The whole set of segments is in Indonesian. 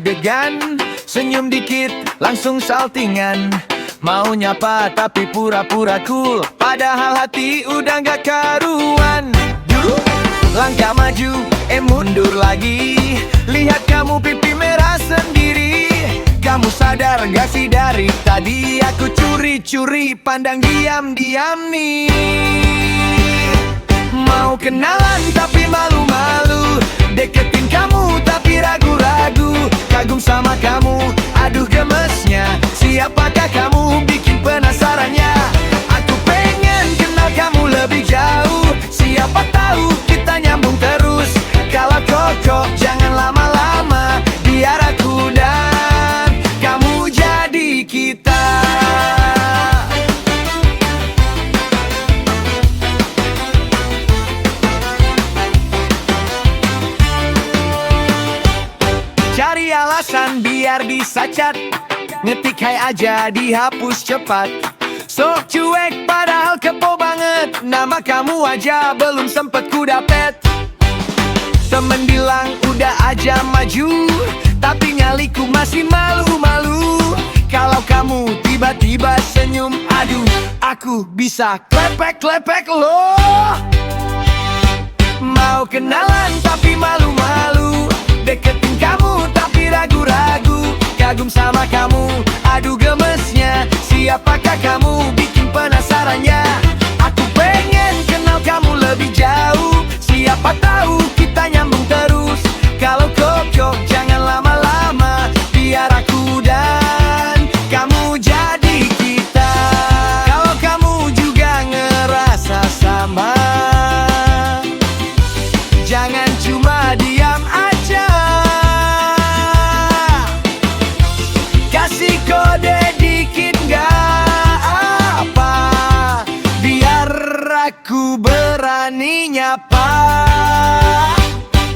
deg-degan, senyum dikit langsung saltingan. Mau nyapa tapi pura-pura cool, padahal hati udah gak karuan. Langkah maju, mundur lagi. Lihat kamu pipi merah sendiri. Kamu sadar gak sih dari tadi aku curi-curi pandang diam-diam nih. Mau kenalan tapi malu-malu, deketin kamu tapi ragu-ragu. Kagum sama kamu, aduh gemesnya. Siapakah kamu, bikin penasarannya. Aku pengen kenal kamu lebih jauh. Siapa tahu kita nyambung terus. Kalau koko jangan lama-lama, biar aku dan kamu jadi kita. Cari alasan biar bisa chat, ngetik hai aja dihapus cepat. Sok cuek padahal kepo banget, nama kamu aja belum sempet ku dapet. Temen bilang udah aja maju, tapi nyaliku masih malu-malu. Kalau kamu tiba-tiba senyum, aduh aku bisa klepek-klepek loh. Mau kenalan tapi malu-malu, deketin kamu tapi ragu-ragu. Kagum sama kamu, aduh gemesnya. Siapakah kamu, bikin penasarannya. Aku pengen kenal kamu lebih jauh. Siapa tahu kita nyambung terus. Kalau koko jangan lama-lama, biar aku dan kamu jadi kita. Kalau kamu juga ngerasa sama, jangan cuma diam aja. Kasih kode dikit gak apa, biar aku berani nyapa.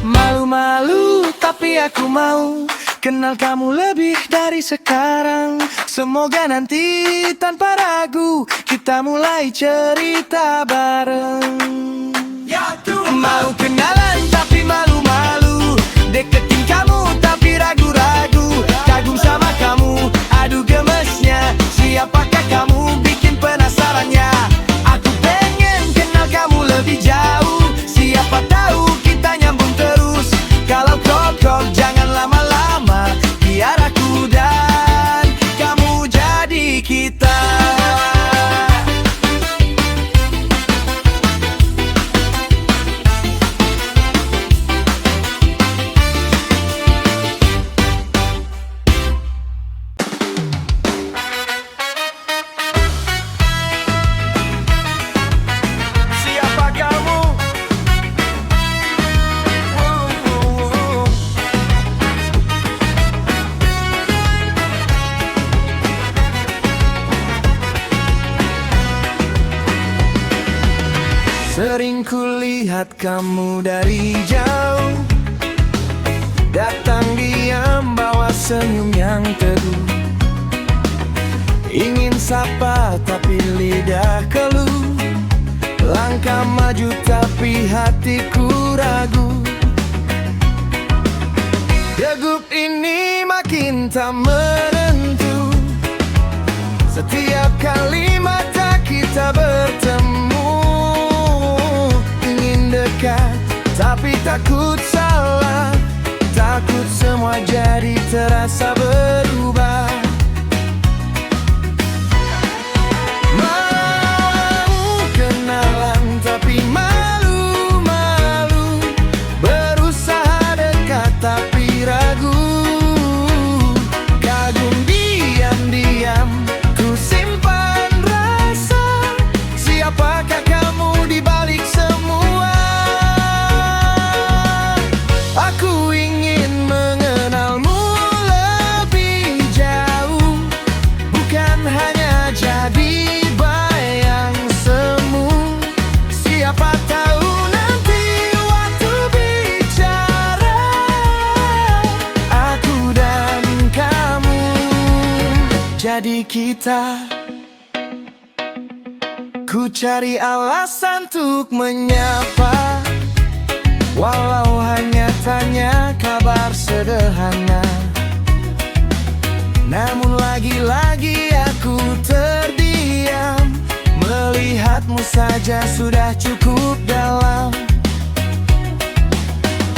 Malu-malu tapi aku mau kenal kamu lebih dari sekarang. Semoga nanti tanpa ragu kita mulai cerita bareng. Mau kenalan tapi malu-malu, deketin kamu tapi ragu-ragu. Kagum sama kamu, aduh gemesnya. Siapakah kamu, bikin penasarannya. Aku pengen kenal kamu lebih jauh. Siapa tahu kita nyambung terus. Kalau koko jangan lama-lama, biar aku dan kamu jadi kita. Sering kulihat kamu dari jauh, datang diam bawa senyum yang teduh. Ingin sapa tapi lidah keluh. Langkah maju tapi hatiku ragu. Degup ini makin tak menentu. Setiap kali mata kita bertemu, dekat, tapi takut salah. Takut semua jadi terasa berubah. Mau kenalan tapi malu-malu. Berusaha dekat tapi ragu. Kagum diam-diam, ku simpan rasa. Siapakah kamu di balik semua? Aku ingin mengenalmu lebih jauh, bukan hanya jadi bayang semu. Siapa tahu nanti waktu bicara, aku dan kamu jadi kita. Ku cari alasan untuk menyapa, walau hanya tanya kabar sederhana. Namun lagi-lagi aku terdiam. Melihatmu saja sudah cukup dalam.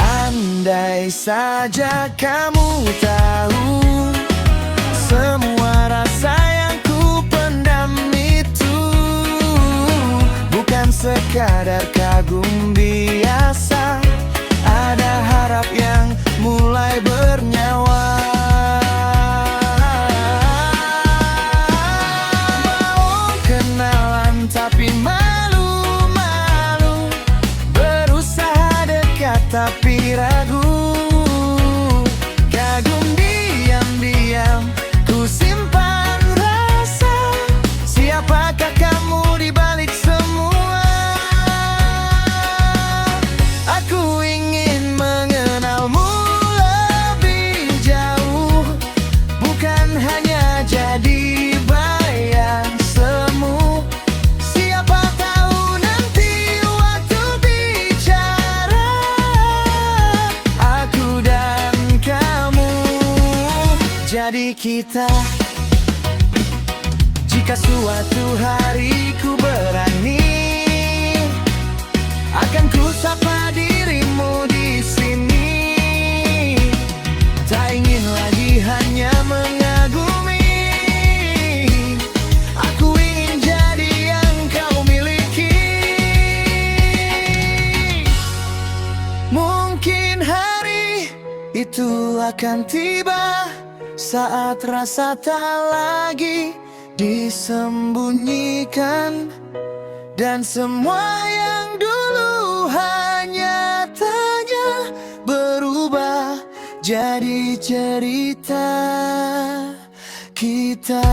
Andai saja kamu tahu semua rasa yang ku pendam itu bukan sekadar kagum biasa. Ada harap yang mulai bernyawa. Mau kenalan tapi malu-malu, berusaha dekat tapi ragu. Kagum diam-diam ku simpan rasa. Siapakah kamu di balik semua? Aku ingin mengenalmu lebih jauh, bukan hanya jadi bayang semu. Siapa tahu nanti waktu bicara aku dan kamu jadi kita. Jika suatu hari ku berani, akan ku sapa dirimu di sini. Tak ingin lagi hanya mengagumi. Aku ingin jadi yang kau miliki. Mungkin hari itu akan tiba, saat rasa tak lagi disembunyikan, dan semua yang dulu hanya tanya berubah jadi cerita kita.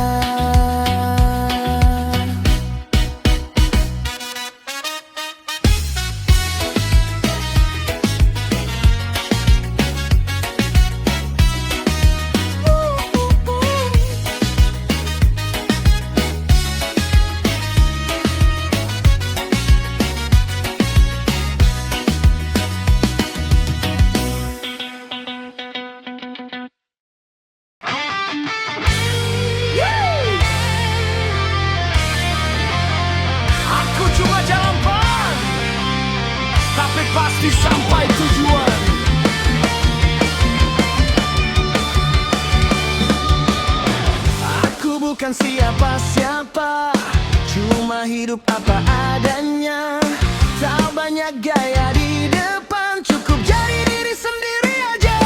Aku cuma jalan pelan, tapi pasti sampai tujuan. Aku bukan siapa-siapa, cuma hidup apa adanya. Tak banyak gaya di depan, cukup jadi diri sendiri aja.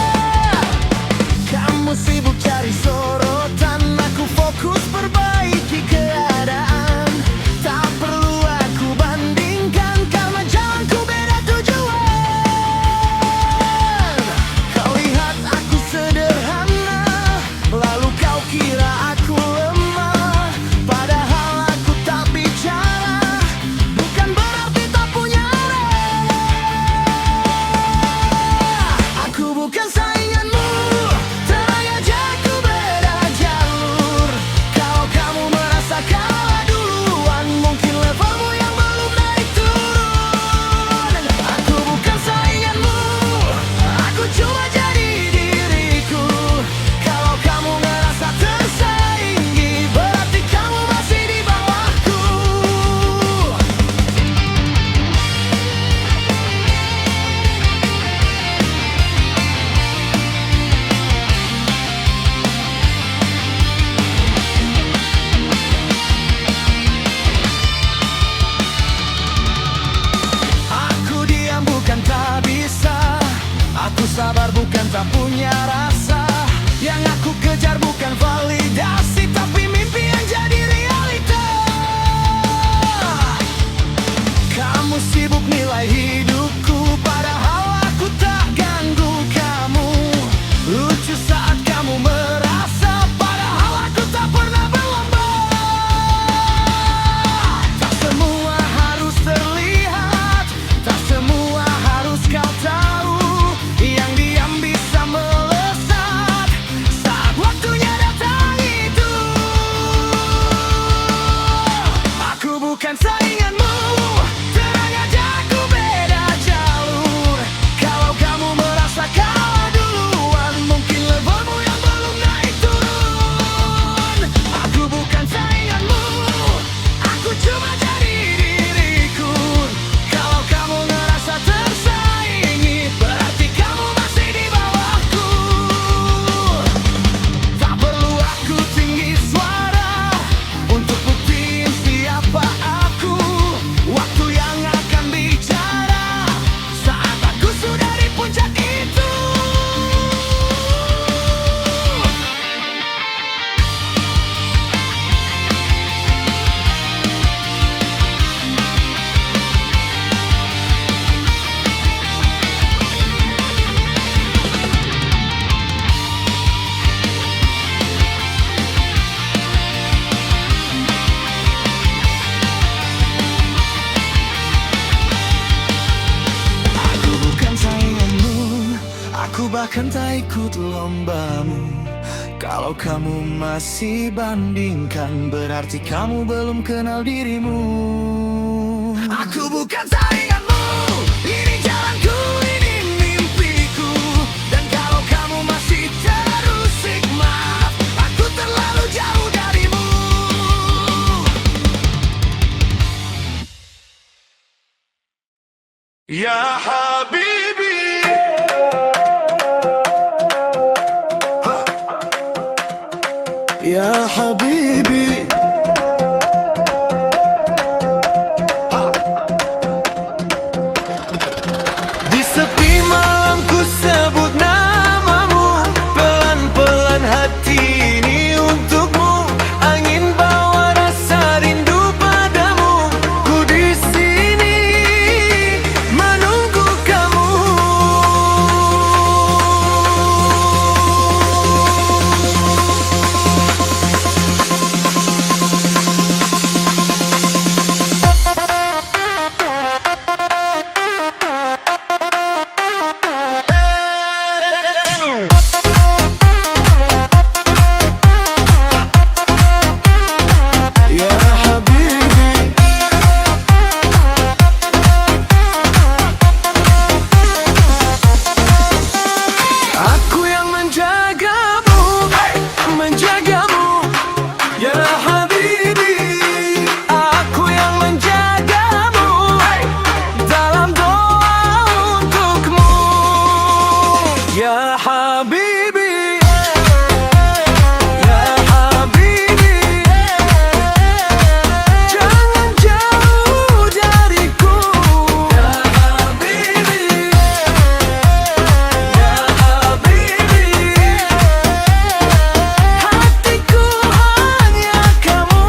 Kamu sibuk cari sorotan, aku fokus perbaiki keadaan. Tak perlu aku bandingkan, karena jalanku beda tujuan. Kau lihat aku sederhana, lalu kau kira aku lemah. Padahal aku tak bicara, bukan berarti tak punya arah. Aku bukan sainganmu, tenang aja aku beda jalur. Kalau kamu merasa kalah duluan, mungkin levelmu yang belum naik turun. Aku bukan sainganmu, aku cuma jadi diriku. Kalau kamu merasa tersaingi, berarti kamu masih di bawahku. Aku diam bukan tak bisa, aku sabar bukan tak punya rasa. Yang aku kejar bukan validasi, tapi mimpi yang jadi realita. Kamu sibuk nilai hidupku, padahal aku tak ganggu kamu. Lucu saat kamu merasa, padahal aku tak pernah berlomba. Tak semua harus terlihat, tak semua harus kau tahu. Yang diam bisa melesat saat waktunya datang. akan tak ikut lombamu. Kalau kamu masih bandingkan, berarti kamu belum kenal dirimu. Aku bukan sainganmu, ini jalanku, ini mimpiku. Dan kalau kamu masih terusik, maaf, aku terlalu jauh darimu. Ya Habibi, ya Habibi, di sepi malam ku sebut namamu, pelan-pelan hati ini untukmu. Angin bawa rasa rindu padamu, ku di sini menunggu kamu. Ya Habibi, ya Habibi, jangan jauh dariku. Ya Habibi, ya Habibi, hatiku hanya kamu.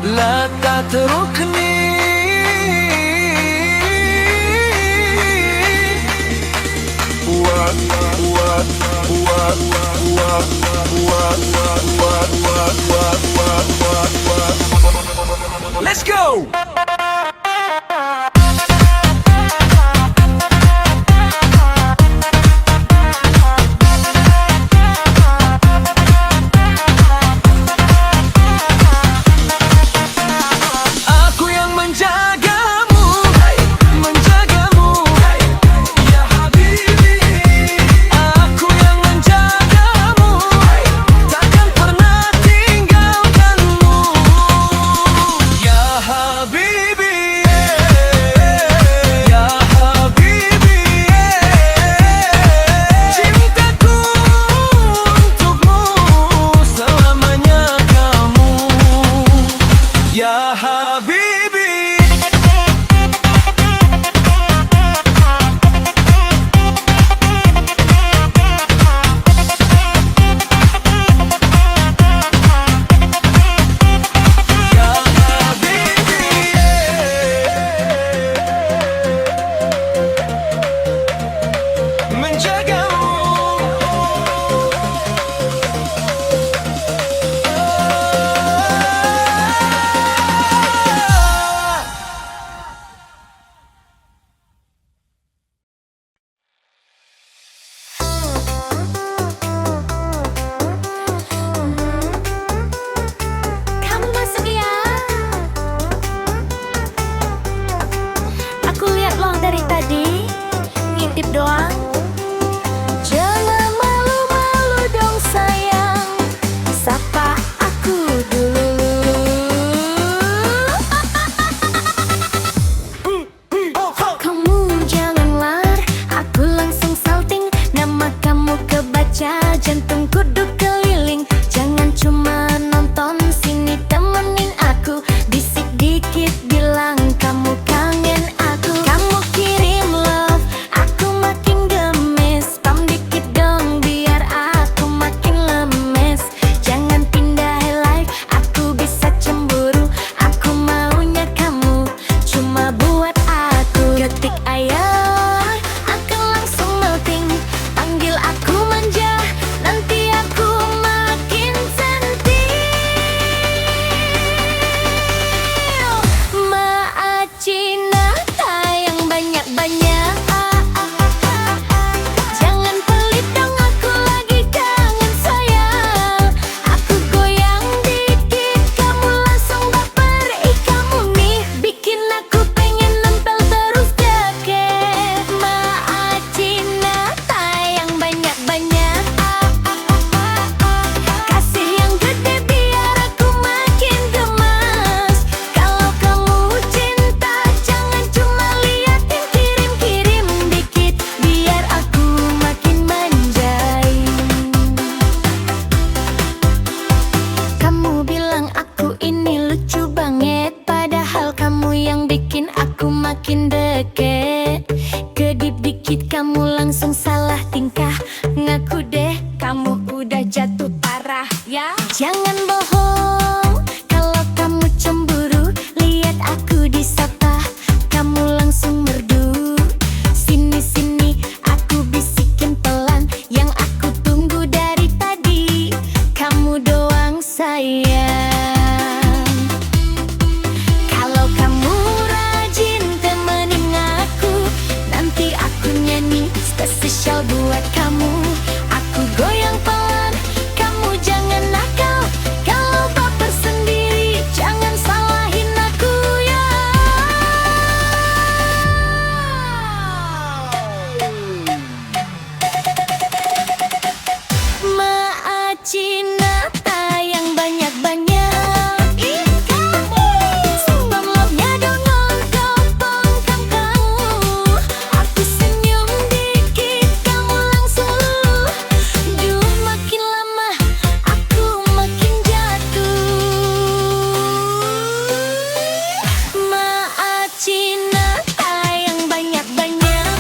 لا تتركني Let's go! Habibi. ya. Jangan bohong kalau kamu cemburu. Lihat aku disapa, kamu langsung merdu. Sini-sini aku bisikin pelan yang aku tunggu dari tadi. Kamu doang sayang. Kalau kamu rajin temenin aku, nanti aku nyanyi spesial buat kamu. Aku goyang pelan, kamu jangan nakal. Kalau baper sendiri, jangan salahin aku ya. Maacina tayang banyak-banyak. Simpan love-nya dongol gampang kamu. Aku senyum dikit, kamu langsung luluh. Duh, makin lama aku makin jatuh. Maacina tayang banyak-banyak,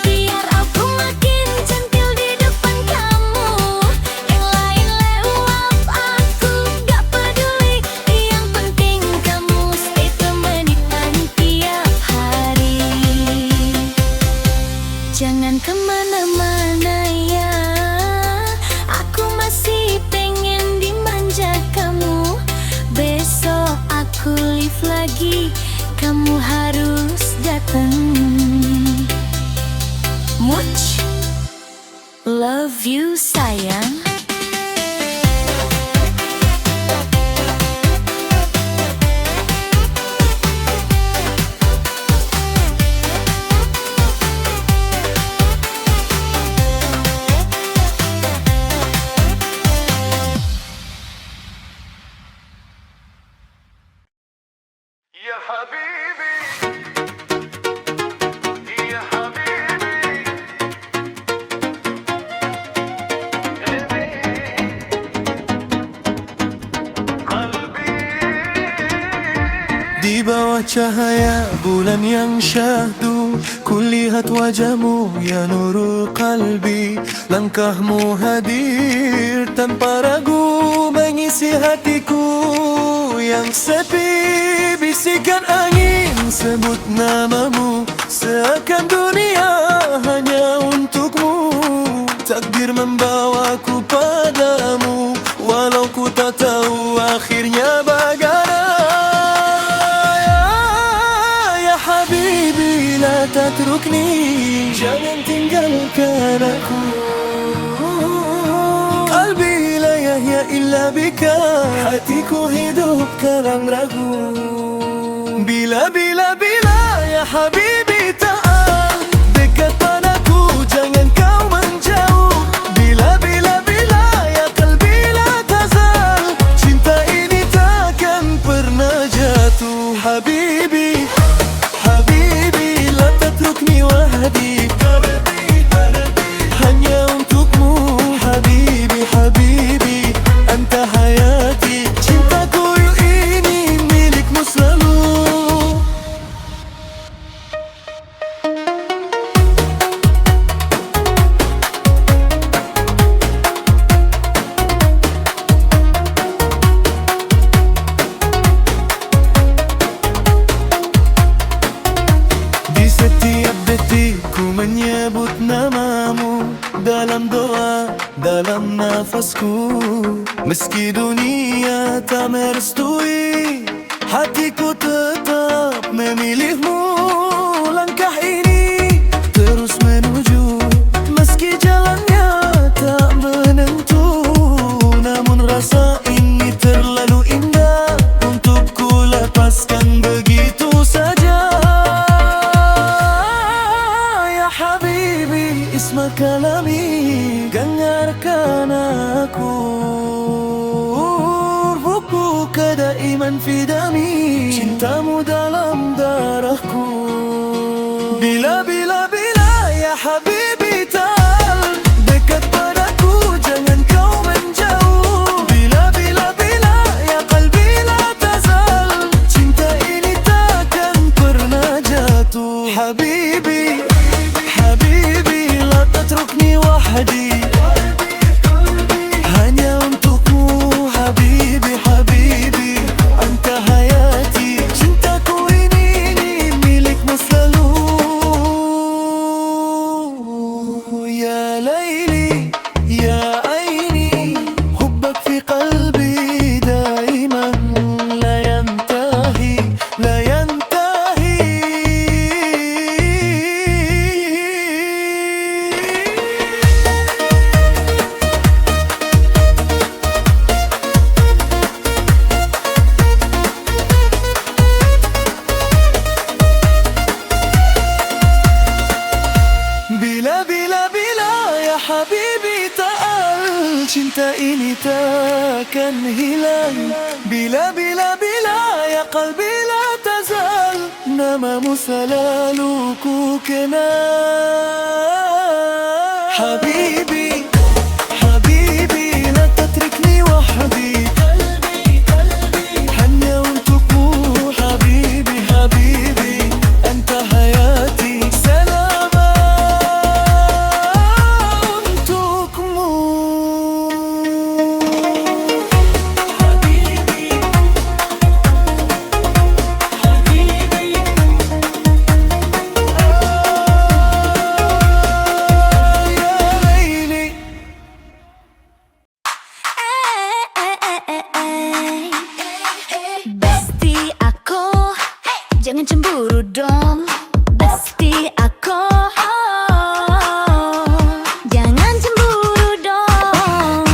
biar aku makin centil di depan kamu. Yang lain lewat aku gak peduli. Yang penting kamu stay temenin tiap hari. Jangan kemana-mana ya, aku masih pengen dimanja kamu. Besok aku live lagi, kamu harus datang. Much love you sayang. Ya habibi, ya habibi, qalbi. Di bawah cahaya bulan yang syahdu, kulihat wajahmu ya nurul qalbi. Langkahmu hadir tanpa ragu, mengisi hatiku yang sepi. Bisikan angin sebut namamu, seakan dunia hanya untukmu. Takdir membawaku padamu, walau ku tak tahu akhirnya bagaimana. Ya habibi la tatrukni, jangan tinggalkan aku. Qalbi la yahya illa bika, hatiku hidup kalang ragu. Bila ya habibi ta'al, dekat padaku jangan kau menjauh. Bila ya qalbi la tazal, cinta ini takkan pernah jatuh. Habibi, habibi la tatrukni wahdi, hanya untukmu. Habibi, habibi anta hayati, cintaku ini milikmu selalu. Di setiap detik ku menyebut namamu, dalam doa, dalam nafasku. Meski dunia tak merestui, hatiku tetap memilihmu. Langkah ini terus menuju, meski jalannya tak menentu. Namun rasa ini terlalu indah untuk ku lepaskan begitu saja. Ya habibi isma kalami, dengarkan aku. Ruhku kedaiman fidami, cintamu dalam darahku. Bila ya habibi ta'al, dekat padaku jangan kau menjauh. Bila ya qalbi la tazal, cinta ini takkan pernah jatuh. Habibi, habibi la tatrukni wahdi, cinta ini takkan hilang. Bila ya qalbi la tazal, namamu selalu ku kenal. Habibi, Habibi, la tatrikni wahdi. Hanya untukmu Habibi, Habibi, anta hayati. Selamat untukmu. Habibi, Habibi, ya Laili. Besti aku, jangan cemburu dong. Besti aku, jangan cemburu dong.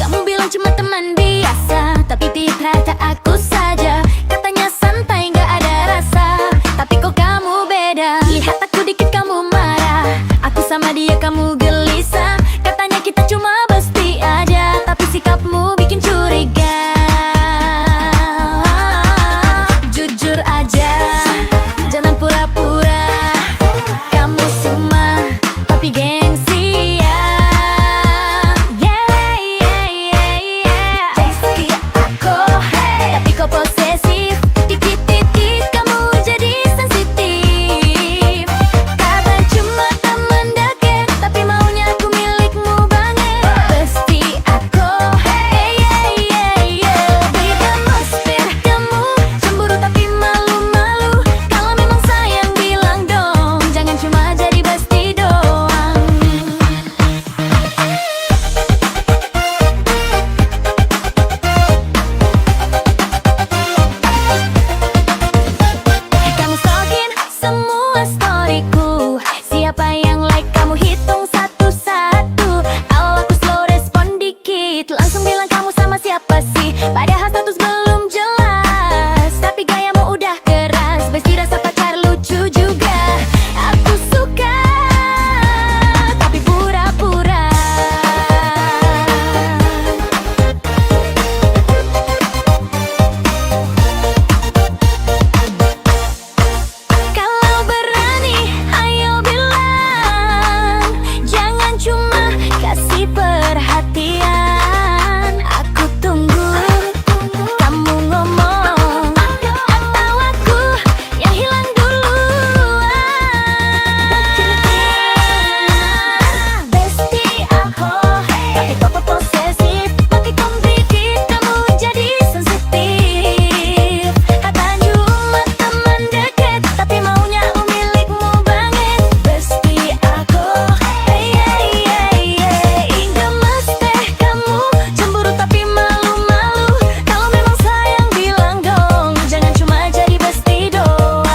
Kamu bilang cuma teman biasa, tapi ternyata aku saja. Katanya santai gak ada rasa, tapi kok kamu beda. Lihat aku dikit kamu marah, aku sama dia kamu gelisah. Katanya kita cuma besti aja, tapi sikapmu bikin curiga. Jujur aja, jangan pura-pura. Kamu semua tapi gengsi ya. Besti aku, tapi kok posesif. Dikit-dikit kamu jadi sensitif. Kata cuma teman dekat, tapi maunya aku milikmu banget. Besti aku, beri atmosfer kamu cemburu tapi malu-malu. Kalau memang sayang bilang dong, jangan cuma jadi besti doang. Kamu stalkin semua storyku. Siapa yang like kamu hitung satu-satu. Awal aku slow respon dikit, langsung bilang kamu sama siapa sih. Padahal status belum jelas, tapi gayamu udah keras. Besti rasa pacar lucu juga. Aku suka, tapi pura-pura. Kalau berani, ayo bilang. Jangan cuma kasih perhatian. Aku tunggu kamu ngomong, atau aku yang hilang duluan. Besti aku, tapi kok posesif. Makin kompetitif, kamu jadi sensitif. Kata cuma teman dekat, tapi maunya milikmu banget. Besti aku, gemes deh kamu cemburu tapi malu-malu. Kalau memang sayang bilang dong, jangan cuma jadi besti doang.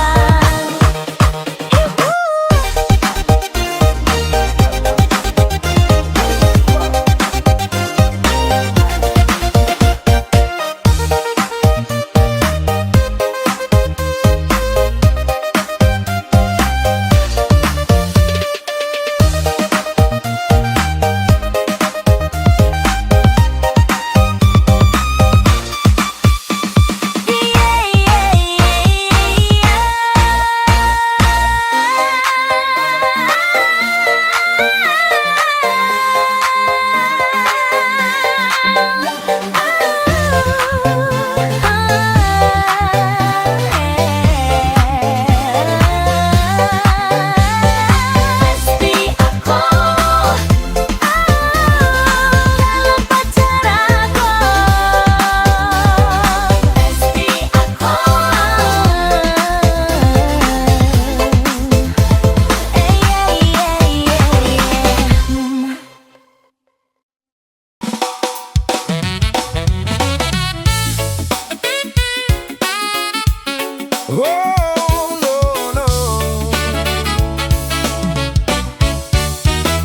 Besti aku, dalam pacar aku. Besti aku, Oh no no.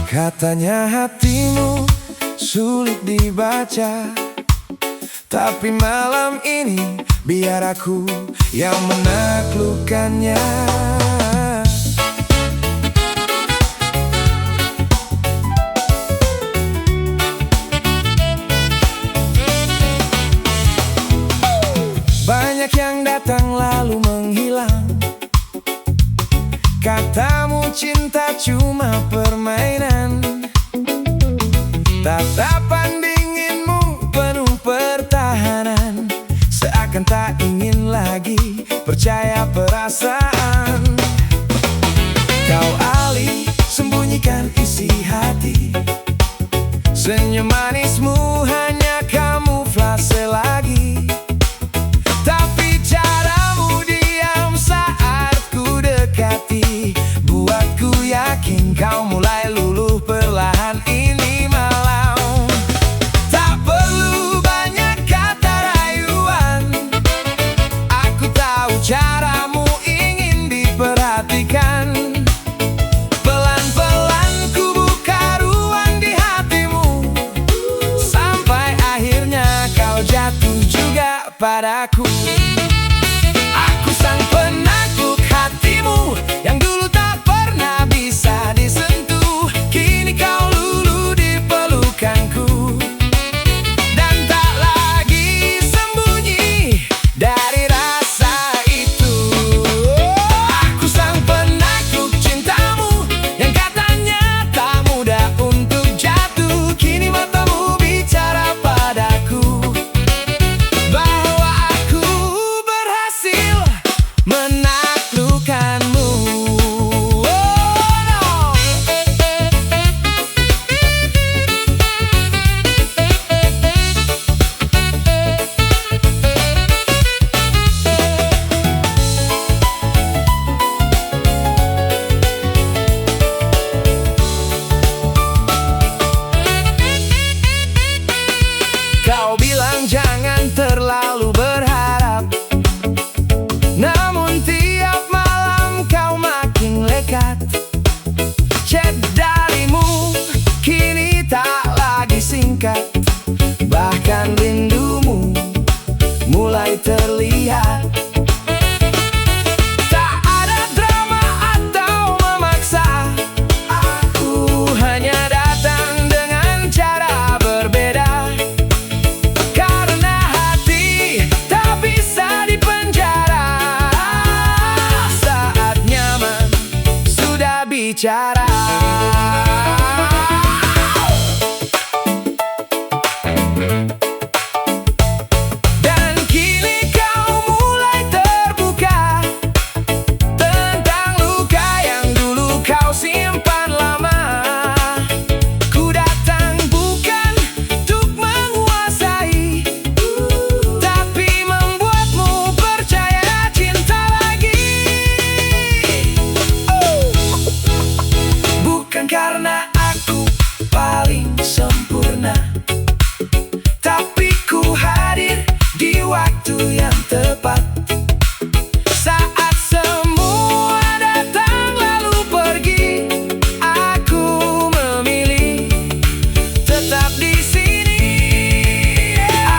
Katanya hatimu sulit dibaca, tapi malam ini biar aku yang menaklukkannya. Banyak yang datang lalu menghilang. Katamu cinta cuma permainan. Tatapan dinginmu penuh pertahanan, seakan tak ingin lagi percaya perasaan. Kau alih sembunyikan isi hati, senyum manismu hanya kamuflase lagi. Tapi caramu diam saat ku dekati, buatku yakin kau mulai luluh perlahan ini malam. Tak perlu banyak kata rayuan, aku tahu caramu ingin diperhatikan. Pelan-pelan ku buka ruang di hatimu, sampai akhirnya kau jatuh juga padaku. Aku sang penakluk hatimu yang dulu tak pernah bisa disentuh. Kini kau luluh di pelukanku dan tak lagi sembunyi dari rasa itu. Aku sang penakluk cintamu yang katanya tak mudah untuk jatuh. Kini matamu bicara padaku bahwa aku berhasil menaklukkanmu. Oh no. Kau bilang jangan terlalu berharap, namun tiap malam kau makin lekat. Chat darimu kini tak lagi singkat, bahkan rindumu mulai terlihat. Tak ada drama atau memaksa, aku hanya datang dengan cara berbeda. Karena hati tak bisa dipenjara, saat nyaman sudah bicara. Dan kini kau mulai terbuka tentang luka yang dulu kau simpan lama. Ku datang bukan untuk menguasai, tapi membuatmu percaya cinta lagi. Bukan karena aku paling sempurna, tapi ku hadir di waktu yang tepat. Saat semua datang lalu pergi, aku memilih tetap di sini.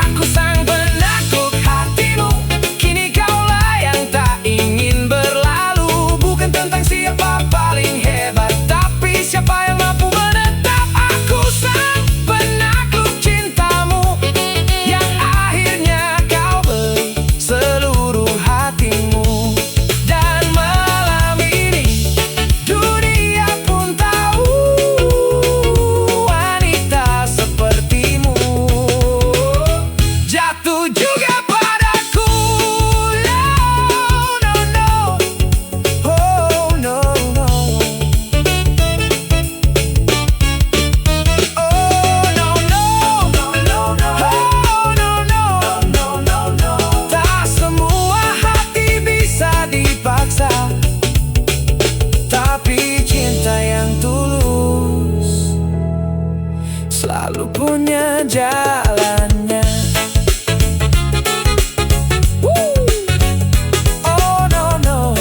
Aku sang penakluk hatimu, kini kaulah yang tak ingin berlalu. Bukan tentang siapa paling hebat, tapi siapa yang mampu menetap. Aku sang penakluk cintamu yang akhirnya kau beri seluruh hatimu. Dan malam ini dunia pun tahu wanita sepertimu jatuh juga padaku. No, no, no. Oh no, no. Oh no, no. Oh no, no. Tak semua hati bisa dipaksa, tapi cinta yang tulus selalu punya jalannya. Oh no, no.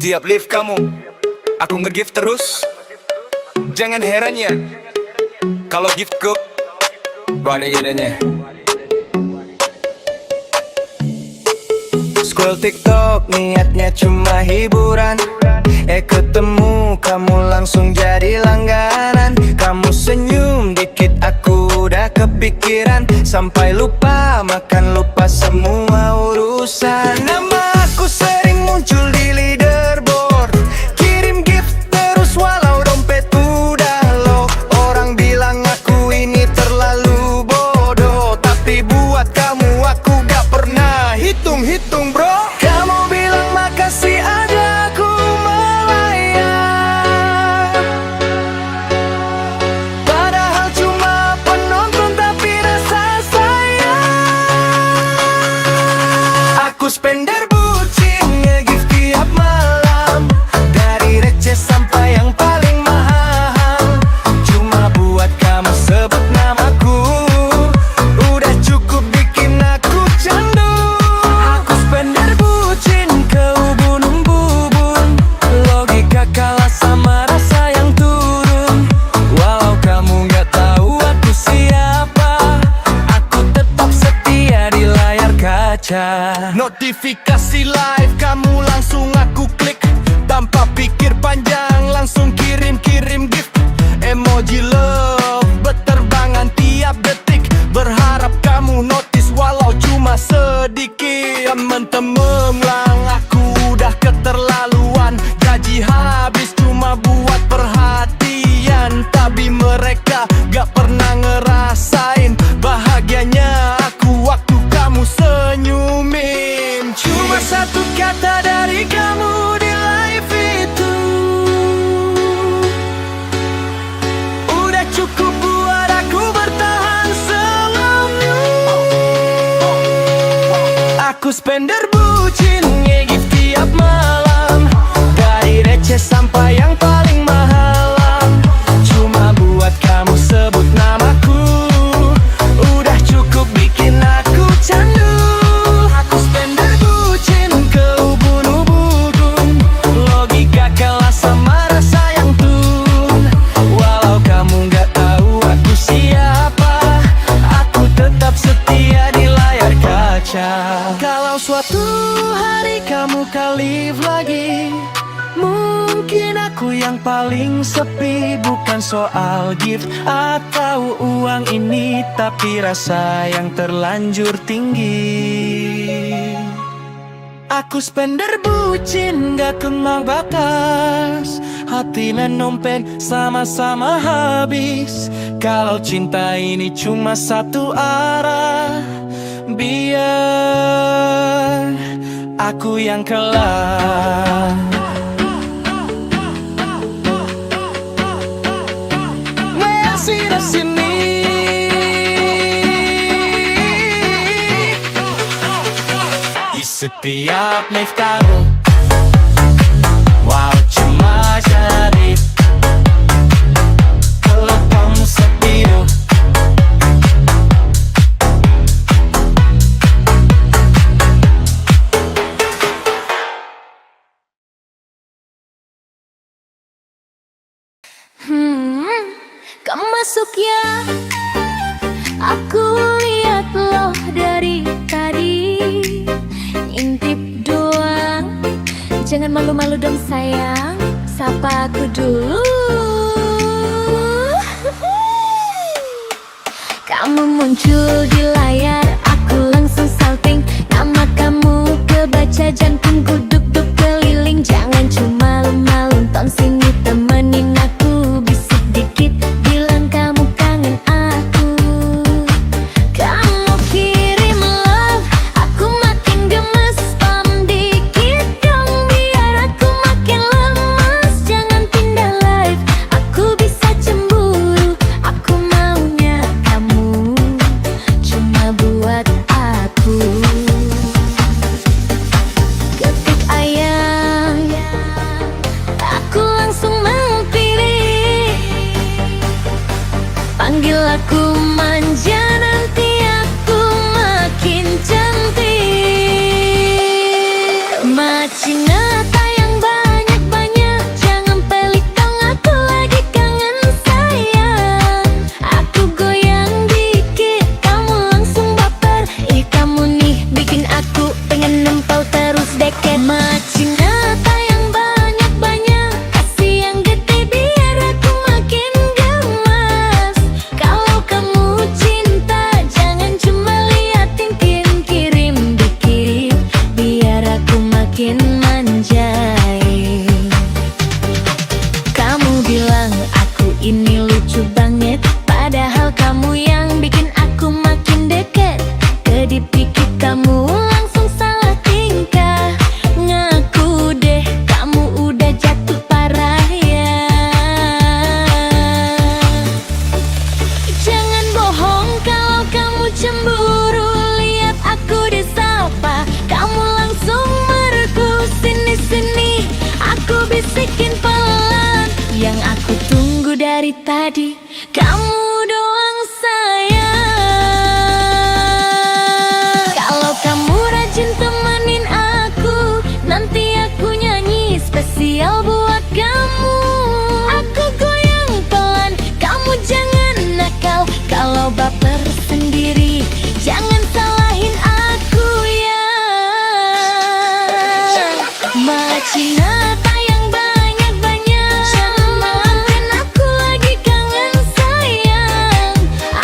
Tiap live kamu, aku nge-gift terus. Jangan heran ya kalau gift ku banyak gedenya. Scroll TikTok niatnya cuma hiburan, ketemu kamu langsung jadi langganan. Kamu senyum dikit aku udah kepikiran, sampai lupa makan, lupa semua urusan. Nama aku sering muncul di leaderboard, kirim gift terus walau dompet udah low. Orang bilang aku ini terlalu bodoh, tapi buat kamu aku gak pernah hitung-hitung bro. Kamu bilang makasih aja aku melayang, padahal cuma penonton tapi rasa sayang. Aku spender bucin nge-gift tiap malam, dari receh sampai yang paling mahal. Cuma buat kamu sebut namaku, udah cukup bikin aku candu. Aku spender bucin ke ubun-ubun, logika kalah sama rasa yang turun. Walau kamu gak tahu aku siapa, aku tetap setia di layar kaca. Notifikasi live kamu langsung aku klik, tanpa pikir panjang langsung kirim-kirim gift. Emoji love berterbangan tiap detik, berharap kamu notice walau cuma sedikit. Temen-temen aku udah keterlaluan, gaji habis cuma buat perhatian, tapi mereka gak pernah ngerasain bahagianya aku waktu kamu senyumin. Cuma satu kata dari kamu di live itu udah cukup buat aku bertahan selamanya. Aku spender bucin nge-gift tiap malam, dari receh sampai yang paling mahal. Cuma buat kamu sebut namaku, udah cukup bikin aku candu. Aku spender bucin ke ubun-ubun, logika kalah sama rasa yang turun. Walau kamu gak tahu aku siapa, aku tetap setia di layar kaca. Kalau suatu hari kamu live lagi, mungkin aku yang paling sepi. Bukan soal gift atau uang ini, tapi rasa yang terlanjur tinggi. Aku spender bucin gak kenal batas, hati dan dompet sama-sama habis. Kalau cinta ini cuma satu arah, biar aku yang kalah. Sini sini, di setiap live kamu, wow cuma jadi kalau kamu sepiru. Kamu masuk ya, aku lihat loh dari tadi. Intip doang, jangan malu-malu dong sayang, sapa aku dulu. Kamu muncul di layar, aku langsung salting. Nama kamu kebaca, jantungku duk-duk keliling. Jangan cuma malu-malu, ton sini temenin aku. Bisik dikit, bilang kamu kangen aku. Kamu kirim love, aku makin gemes. Spam dikit dong, biar aku makin lemes. Jangan pindah live, aku bisa cemburu. Aku maunya kamu cuma buat aku. Ketik dari tadi. Kamu doang sayang. Kalau kamu rajin temenin aku, nanti aku nyanyi spesial buat kamu. Aku goyang pelan, kamu jangan nakal. Kalau baper sendiri, jangan salahin aku ya. Macina tayang banyak-banyak, jangan maafin aku lagi kangen sayang.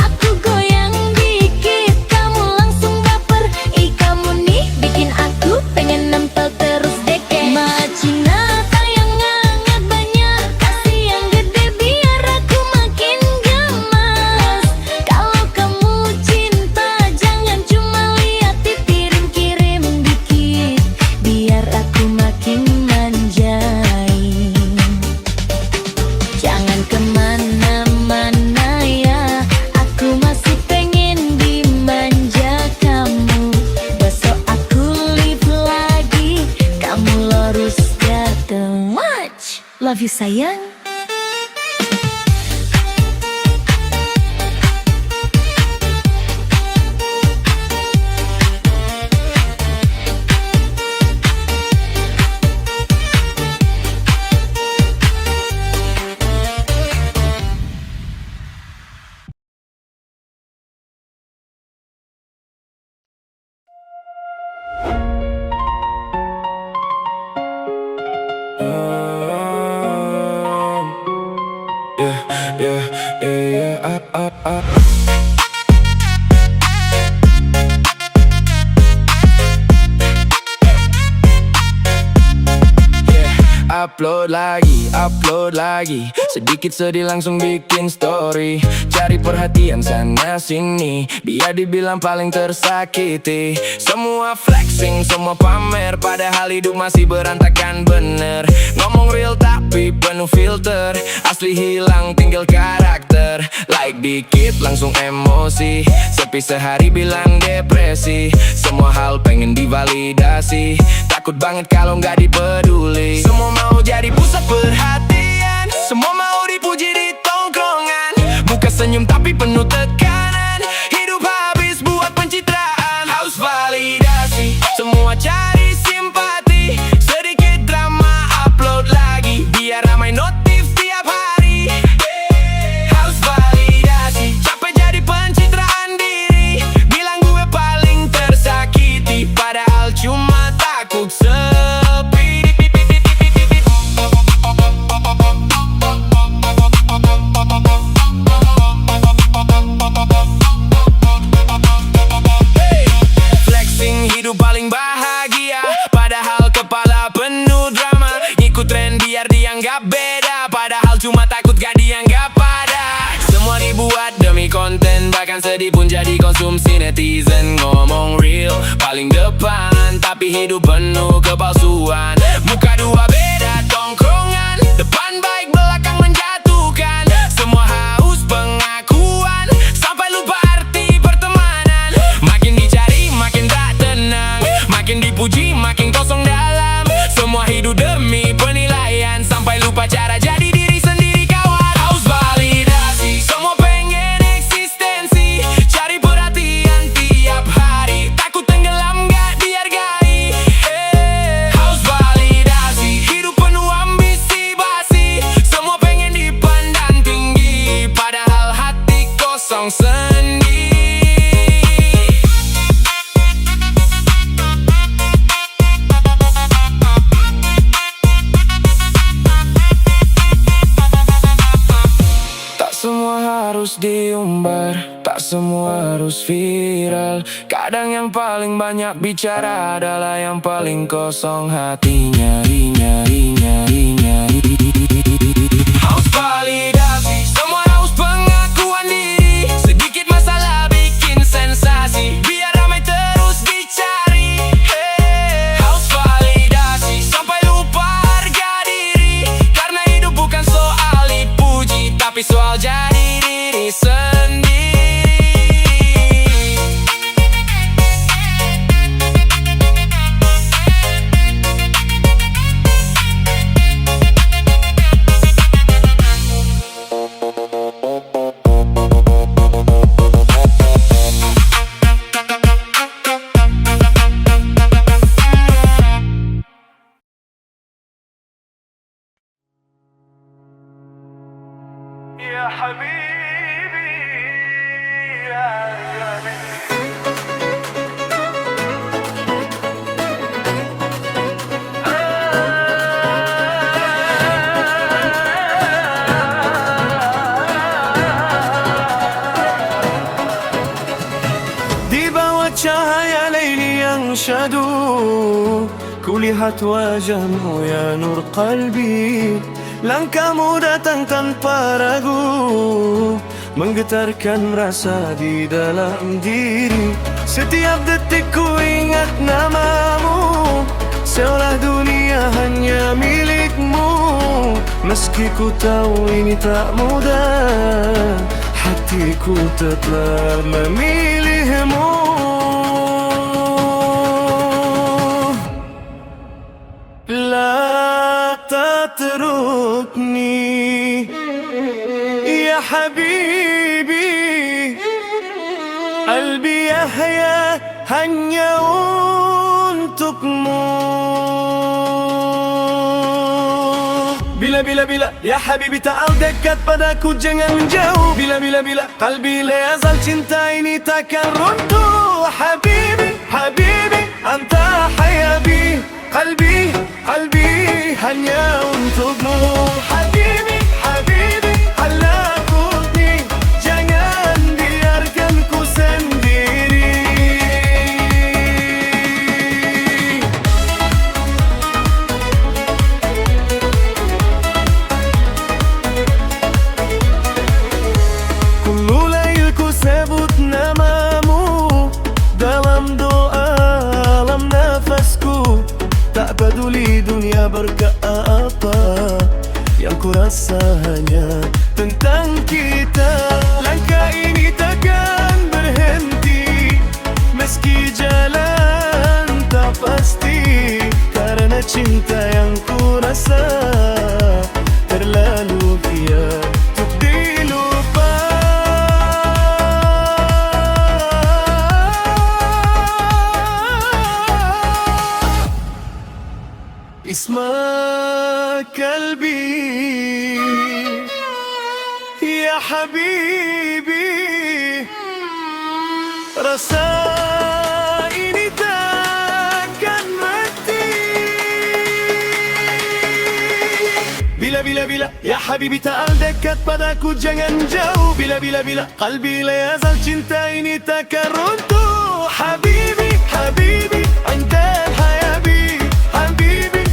Aku goyang dikit, kamu langsung baper. Ih kamu nih bikin aku pengen nempel terus deh kek. Macina tayang hangat banyak, kasih yang gede biar aku makin gemas. Kalau kamu cinta jangan cuma lihat di piring, kirim dikit biar aku makin manjain. Jangan kemana-mana ya, aku masih pengen dimanja kamu. Besok aku live lagi, kamu lurus dateng. Watch, love you sayang. Upload lagi. Sedikit sedih langsung bikin story. Cari perhatian sana sini, biar dibilang paling tersakiti. Semua flexing, semua pamer, padahal hidup masih berantakan bener. Ngomong real tapi penuh filter, asli hilang tinggal karakter. Like dikit langsung emosi, sepi sehari bilang depresi. Semua hal pengen divalidasi, takut banget kalau nggak dipeduli. Semua mau jadi pusat perhatian, semua mau dipuji di tongkrongan. Muka senyum tapi penuh tekanan, hidup habis buat pencitraan. Haus validasi, semua cari simpati. Sedikit drama upload lagi, biar ramai notif tiap hari. Haus validasi, capek jadi pencitraan diri, bilang gue paling tersakiti, padahal cuma takut sepi. Flexing hidup paling bahagia, padahal kepala penuh drama. Ikut tren biar dianggap beda, padahal cuma takut gak dianggap pada. Semua dibuat demi konten, bahkan sedih pun jadi konsumsi netizen. Ngomong real paling depan, tapi hidup penuh kepalsuan. Muka dua beda tongkrongan, depan baik belakang menjatuhkan. Semua haus pengakuan, sampai lupa arti pertemanan. Makin dicari makin tak tenang, makin dipuji makin kosong dalam. Semua hidup demi penilaian, sampai lupa cara jadi diri sendiri kawan. Haus validasi, semua pengen eksistensi, cari perhatian tiap hari, takut tenggelam gak dihargai. Haus validasi, hidup penuh ambisi basi. Semua pengen dipandang tinggi, padahal hati kosong sendiri. Tak semua harus diumbar, tak semua harus viral. Kadang yang paling banyak bicara adalah yang paling kosong hatinya. Haus validasi, semua haus pengakuan diri. Sedikit masalah bikin sensasi, biar ramai terus dicari. Haus validasi, sampai lupa harga diri, karena hidup bukan soal dipuji, tapi soal jadi diri sendiri. يا حبيبي يا Di bawah cahaya laili yang syadu, kulihat wajahmu ya nur qalbi. Langkahmu datang tanpa ragu, menggetarkan rasa di dalam diri. Setiap detik ku ingat namamu, seolah dunia hanya milikmu. Meski ku tahu ini tak mudah, hatiku tetap memilihmu. La tatrukni ya habibi, qalbi yahya hanya untukmu. Bila ya habibi ta'al dekat padaku, jangan menjauh. Bila qalbi la yazal, cinta ini takkan runtuh. Habibi anta hayabi, qalbi hanya untukmu. Habibi halakutni, jangan biarkan ku sendiri. Kullu lail ku sebut namamu, dalam doa, dalam nafasku. Tak peduli dunia berkata apa, yang ku rasa hanya tentang kita. Langkah ini takkan berhenti, meski jalan tak pasti. Karena cinta yang ku rasa terlalu biar untuk dilupa. Isma kalbi ya habibi, rasa ini takkan mati. Bila ya habibi ta'al dekat padaku, jangan jauh. Bila qalbi la yazal, cinta ini takkan runtuh. Habibi anta hayabi, habibi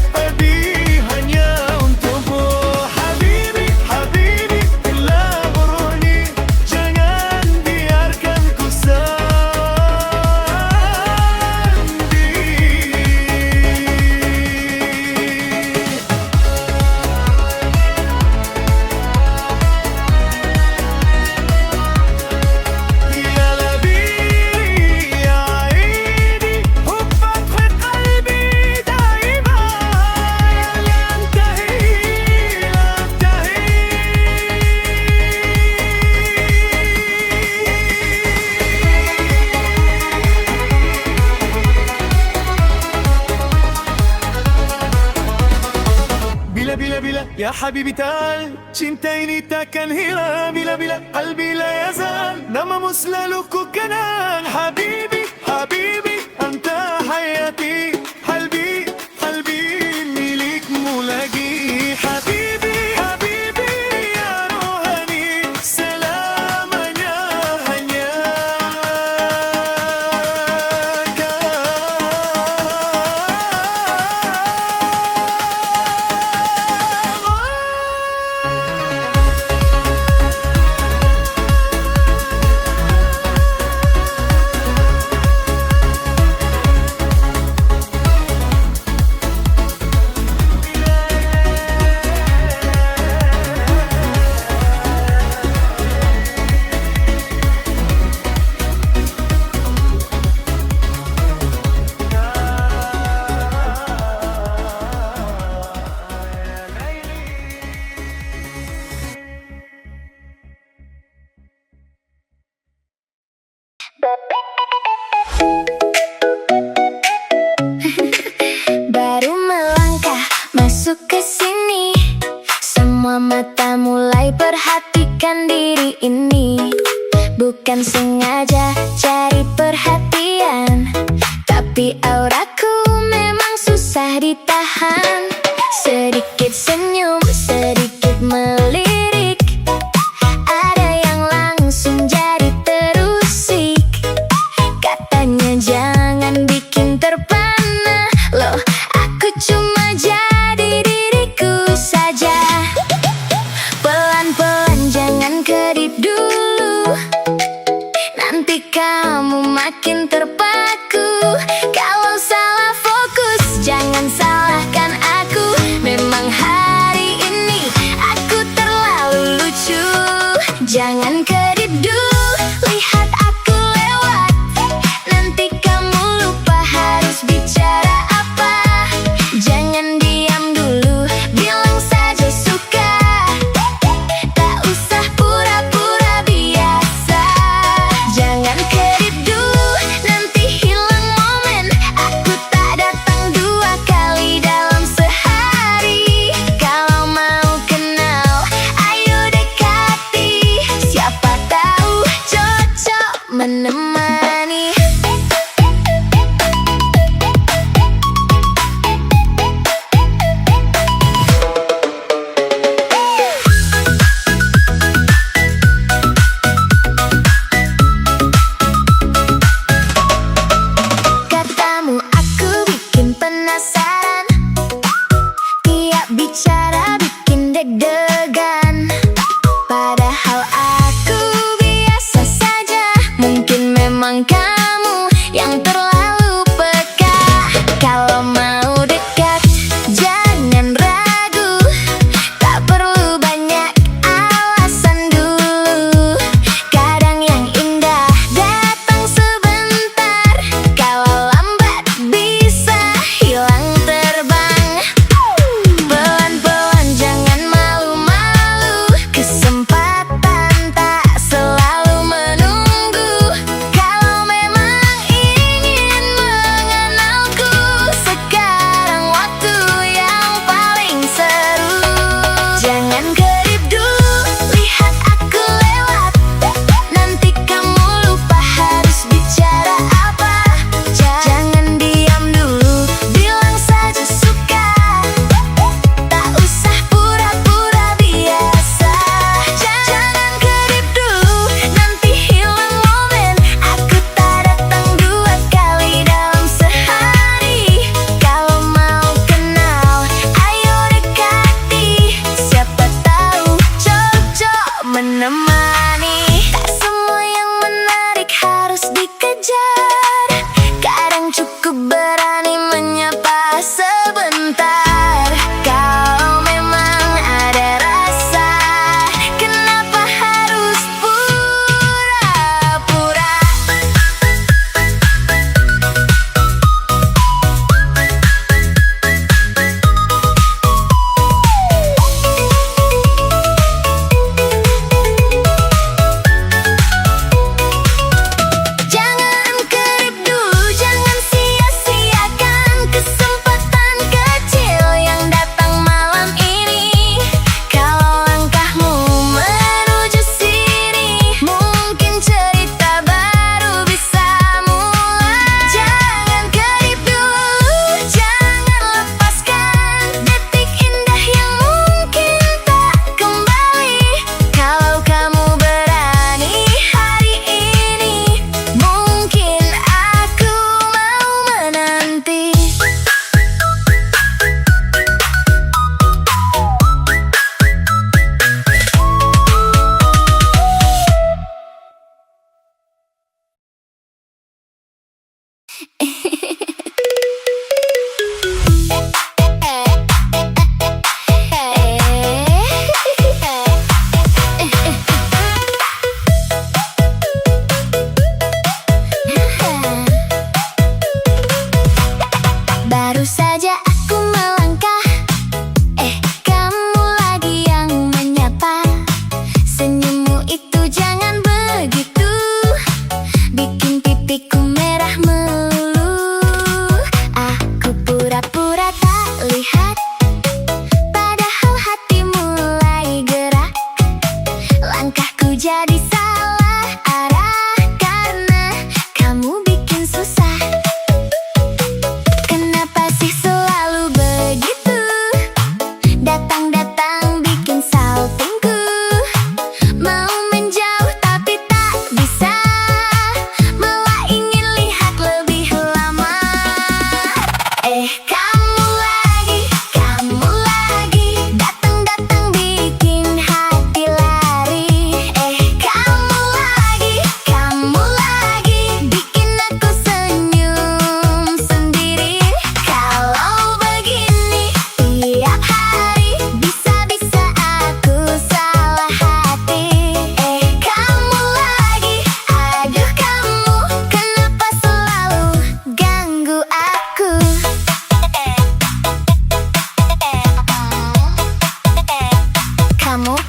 hanya untukmu. Habibi bila buruni, jangan biarkan ku Bila ya habibi ta'al, cinta ini takkan hilang. Bila qalbi la yazal, namamu selalu ku kenang. Habibi anta hayati, qalbi milikmu lagi. Habibi ya rohani, selamanya hanya kau. Baru melangkah masuk ke sini, semua Semua mata mulai perhatikan diri ini. Bukan sengaja cari perhatian, tapi auraku memang susah ditahan. Sedikit senyum, sedikit melirik, ada yang langsung jadi terusik. Katanya jangan bikin terpana, loh aku cuma jadi diriku saja. Pelan-pelan jangan kedip dulu, nanti kamu makin terpaku. Kalau salah fokus jangan salahkan aku, memang hari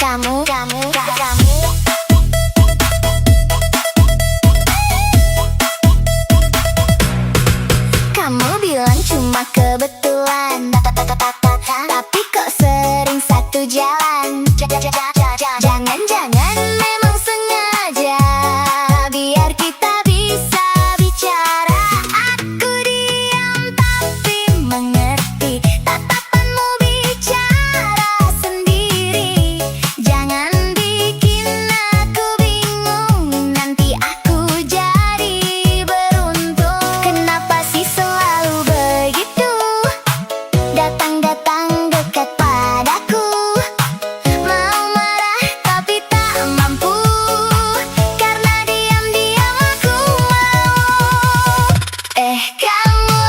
Kamu bilang cuma kebetulan, tapi kok sering satu jalan. Jangan-jangan memang sengaja biar kita bisa bicara. Aku diam tapi mengerti tatapanmu bicara sendiri. Jangan bikin aku bingung, nanti aku jadi beruntung. Kenapa sih selalu begitu, datang-datang dekat padaku? Mau marah tapi tak mampu, karena diam-diam aku mau. Kamu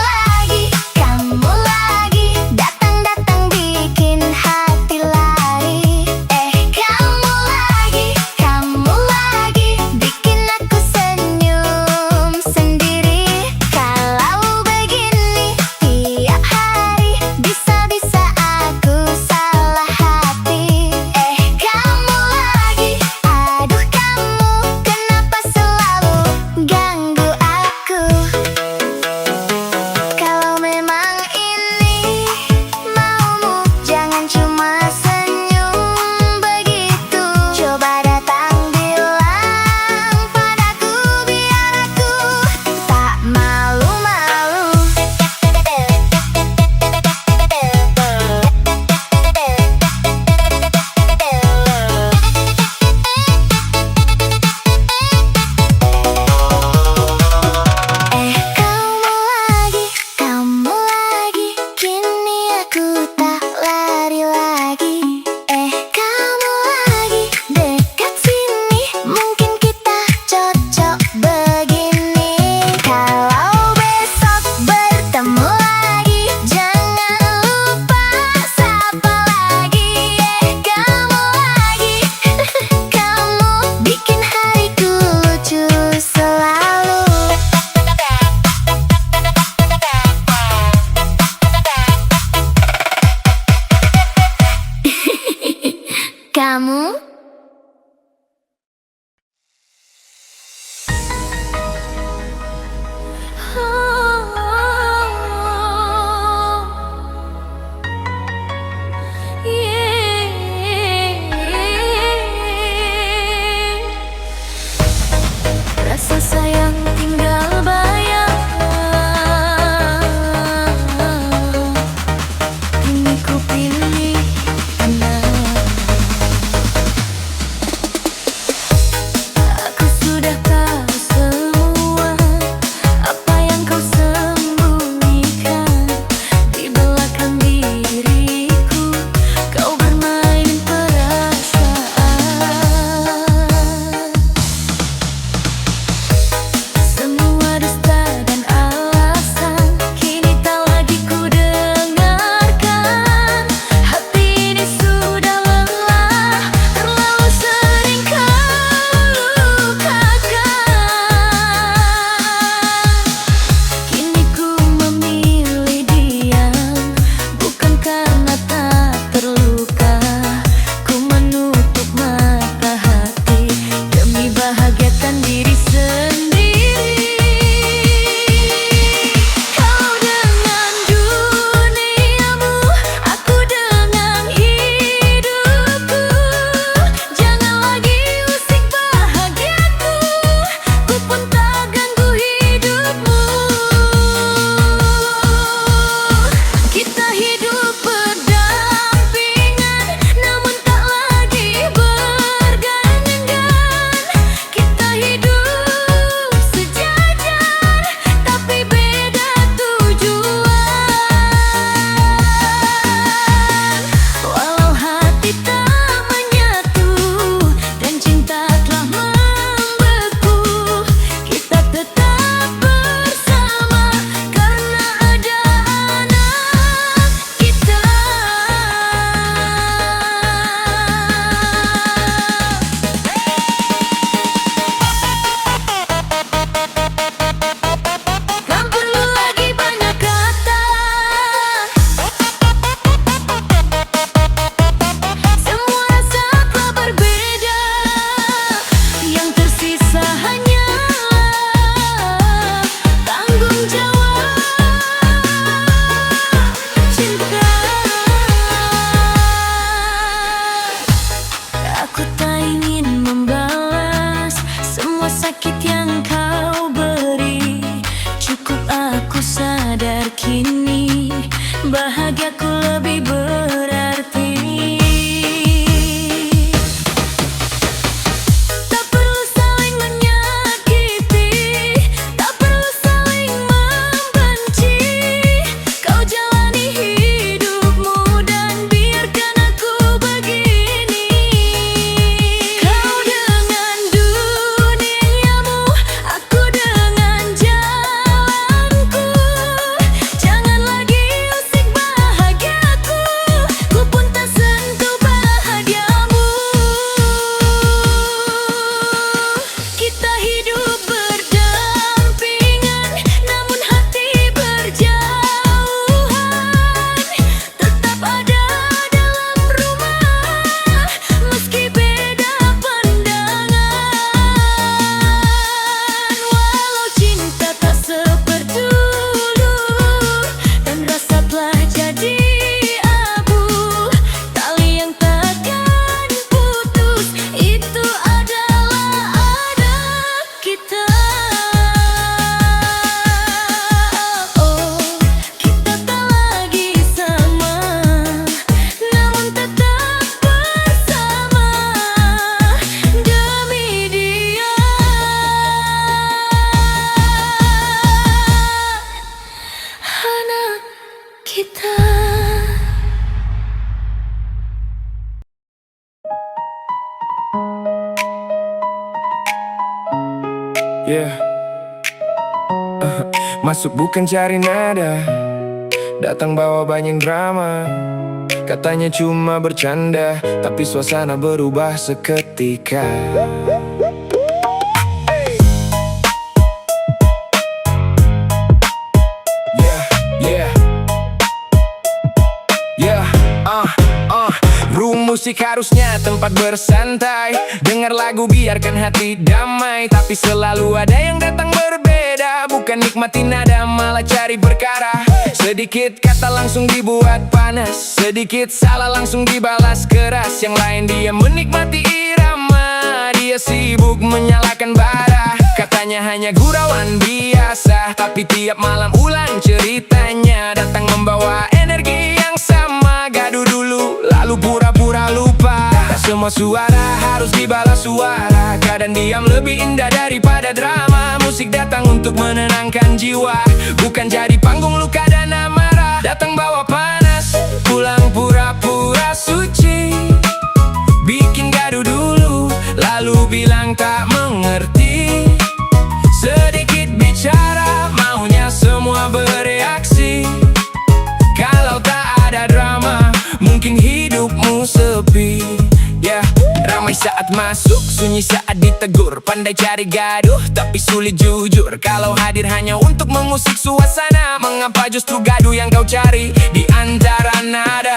lagi datang-datang bikin hati lari. Kamu lagi bikin aku senyum sendiri. Kalau begini tiap hari, bisa-bisa aku salah hati. Aduh kamu, kenapa selalu ganggu aku? Kalau memang ini maumu, jangan cuma senyum begitu. Coba datang bilang padaku, biar aku tak malu-malu. Kamu lagi, kini aku tak lari lagi. Kamu lagi dekat sini, mungkin kita cocok begini. Kalau besok bertemu lagi, jangan lupa sapa lagi. Kamu lagi, kamu bikin hariku lucu selalu. Kamu rasa sayang tinggal bayang, kini ku pilih tenang. Yeah. Masuk bukan cari nada, datang bawa banyak drama. Katanya cuma bercanda, tapi suasana berubah seketika. Room musik harusnya tempat bersantai, dengar lagu biarkan hati damai. Tapi selalu ada yang datang berbeda, bukan nikmati nada malah cari perkara. Sedikit kata langsung dibuat panas, sedikit salah langsung dibalas keras. Yang lain dia menikmati irama, dia sibuk menyalakan bara. Katanya hanya gurauan biasa, tapi tiap malam ulang ceritanya. Datang membawa energi yang sama, gaduh dulu lalu pura-pura lupa. Tak semua suara harus dibalas suara, kadang diam lebih indah daripada drama. Musik datang untuk menenangkan jiwa, bukan jadi panggung luka dan amarah. Datang bawa panas, pulang pura-pura suci. Bikin gaduh dulu, lalu bilang tak mengerti. Sedikit bicara, maunya semua bereaksi. Kalau tak ada drama, mungkin hidupmu sepi. Ya, ramai saat masuk, sunyi saat ditegur. Pandai cari gaduh, tapi sulit jujur. Kalau hadir hanya untuk mengusik suasana, mengapa justru gaduh yang kau cari di antara nada?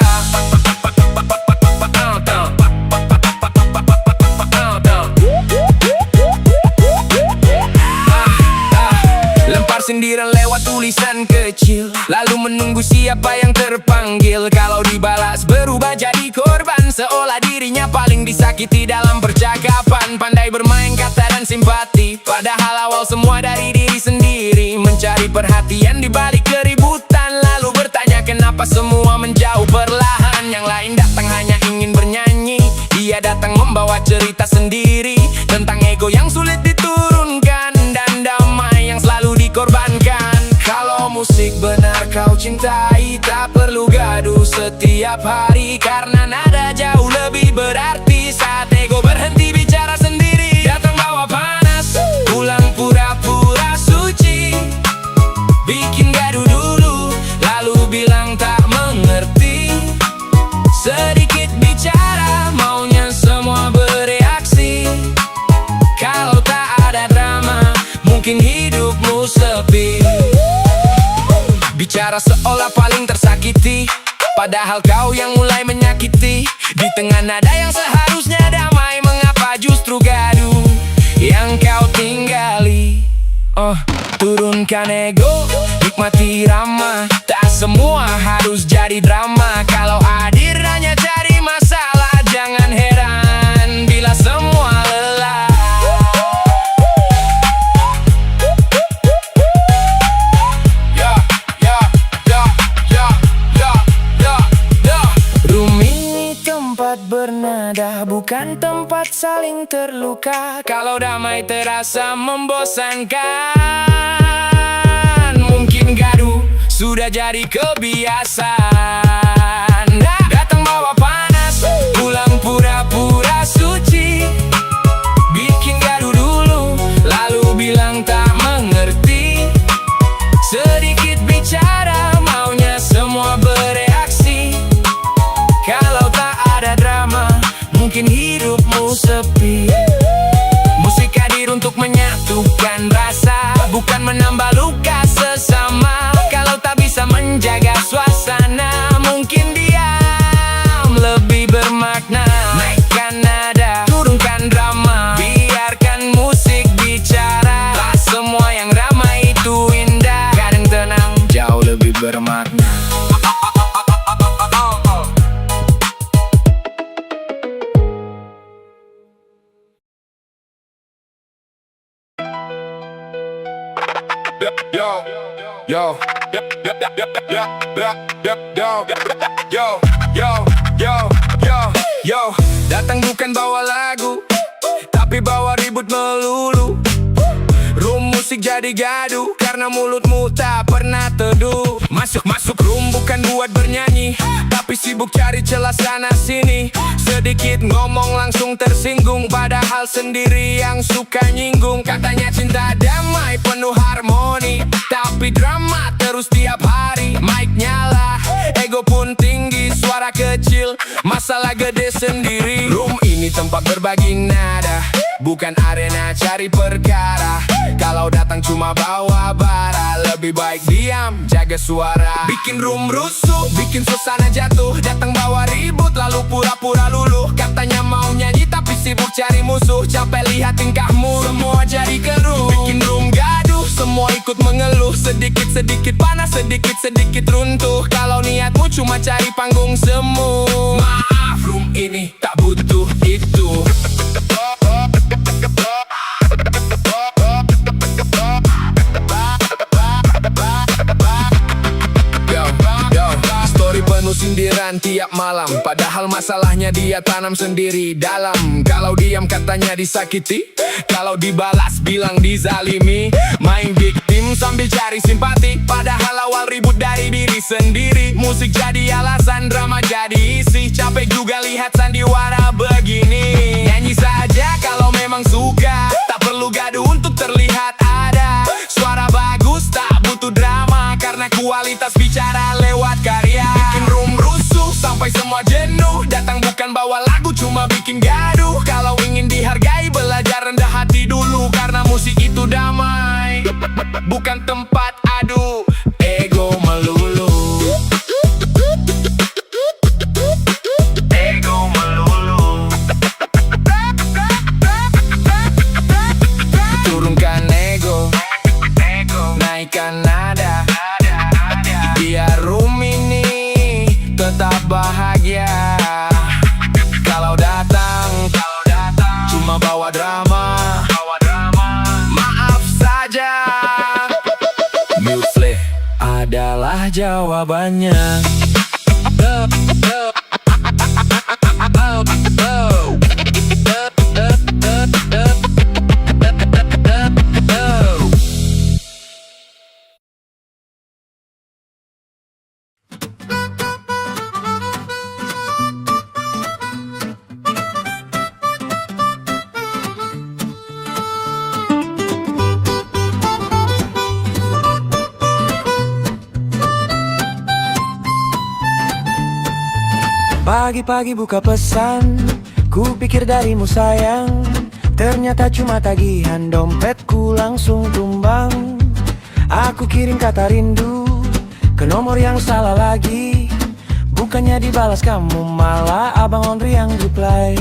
Lempar sindiran lewat tulisan kecil, lalu menunggu siapa yang terpanggil. Kalau dibalas berubah jadi korban, seolah dirinya paling disakiti dalam percakapan. Pandai bermain kata dan simpati, padahal awal semua dari diri sendiri. Mencari perhatian di balik keributan, lalu bertanya kenapa semua menjauh perlahan. Yang lain datang hanya ingin bernyanyi, dia datang membawa cerita sendiri tentang ego yang sulit diturunkan dan damai yang selalu dikorbankan. Kalau musik benar kau cintai, tak perlu gaduh setiap hari, karena nada jauh lebih berarti saat ego berhenti bicara sendiri. Datang bawa panas, pulang pura-pura suci. Bikin gaduh dulu, lalu bilang tak mengerti. Sedikit bicara, maunya semua bereaksi. Kalau tak ada drama, mungkin hidupmu sepi. Bicara seolah paling tersakiti, padahal kau yang mulai menyakiti. Di tengah nada yang seharusnya damai, mengapa justru gaduh yang kau tinggali? Turunkan ego, nikmati irama. Tak semua harus jadi drama. Kalau hadir hanya cari masalah, jangan heran bila semua lelah. Room ini tempat bernada, bukan tempat saling terluka. Kalau damai terasa membosankan, mungkin gaduh sudah jadi kebiasaan. Datang bawa panas, pulang pura-pura suci. Bikin gaduh dulu, lalu bilang tak mengerti. Sedikit bicara, maunya semua bereaksi. Kalau tak ada drama, mungkin hidupmu sepi. Musik hadir untuk menyatukan rasa, bukan menambah luka sesama. Kalau tak bisa menjaga suasana, mungkin diam lebih bermakna. Naikkan nada, turunkan drama, biarkan musik bicara. Tak semua yang ramai itu indah, kadang tenang jauh lebih bermakna. Yo, datang bukan bawa lagu, tapi bawa ribut melulu. Room musik jadi gaduh, karena mulutmu tak pernah teduh. Masuk room bukan buat bernyanyi, tapi sibuk cari celah sana sini. Sedikit ngomong langsung tersinggung, padahal sendiri yang suka nyinggung. Katanya cinta damai penuh harmoni, tapi drama terus tiap hari. Mic nyala, ego pun tinggi, suara kecil, masalah gede sendiri. Room ini tempat berbagi nada, bukan arena cari perkara. Kalau datang cuma bawa bara, lebih baik diam, jaga suara. Bikin room rusuh, bikin suasana jatuh. Datang bawa ribut, lalu pura-pura luluh. Katanya mau nyanyi tapi sibuk cari musuh. Capek lihat tingkahmu, semua jadi keruh. Bikin room gaduh, semua ikut mengeluh. Sedikit-sedikit panas, sedikit-sedikit runtuh. Kalau niatmu cuma cari panggung semu, maaf, room ini tak butuh itu. Story penuh sindiran tiap malam, padahal masalahnya dia tanam sendiri dalam. Kalau diam katanya disakiti, kalau dibalas bilang dizalimi. Main victim sambil cari simpati, padahal awal ribut dari diri sendiri. Musik jadi alasan, drama jadi isi. Capek juga lihat sandiwara begini. Nyanyi saja kalau memang suka, tak perlu gaduh untuk terlihat ada. Suara bagus tak butuh drama, karena kualitas bicara lewat karya. Bikin room rusuh sampai semua jenuh. Datang bukan bawa lagu, cuma bikin gaduh. Kalau ingin dihargai, belajar rendah hati dulu. Karena musik itu damai, bukan tempat adu ego melulu. Ego melulu. Turunkan ego, naikkan nada, biar room ini tetap bahagia. Kalau datang cuma bawa drama, maaf saja. Mute adalah jawabannya. Pagi-pagi buka pesan, ku pikir darimu sayang. Ternyata cuma tagihan, dompetku langsung tumbang. Aku kirim kata rindu ke nomor yang salah lagi. Bukannya dibalas kamu, malah abang laundry yang reply.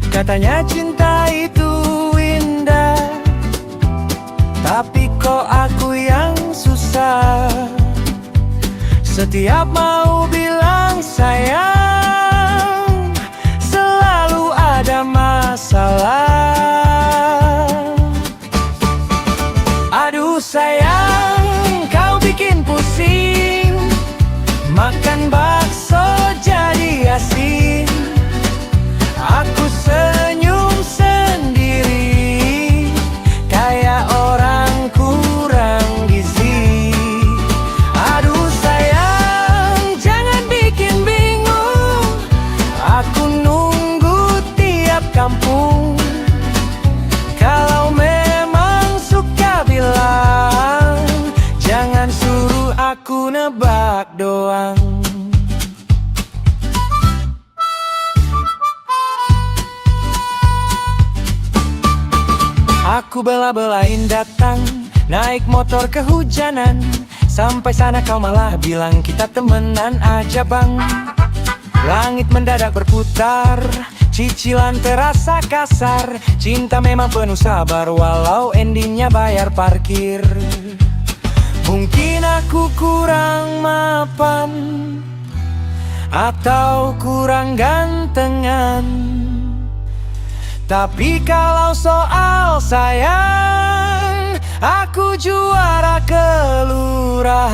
Katanya cinta itu indah, tapi kok aku yang susah. Setiap mau bilang sayang, selalu ada masalah. Aduh sayang, kau bikin pusing. Makan bakso jadi asin. Aku senyum sendiri, kayak orang kurang gizi. Aduh sayang, jangan bikin bingung. Aku nunggu tiap kampung. Kalau memang suka bilang, jangan suruh aku nebak doang. Aku bela-belain datang, naik motor kehujanan. Sampai sana kau malah bilang kita temenan aja bang. Langit mendadak berputar, cicilan terasa kasar. Cinta memang penuh sabar, walau endingnya bayar parkir. Mungkin aku kurang mapan, atau kurang gantengan. Tapi kalau soal sayang, aku juara kelurahan.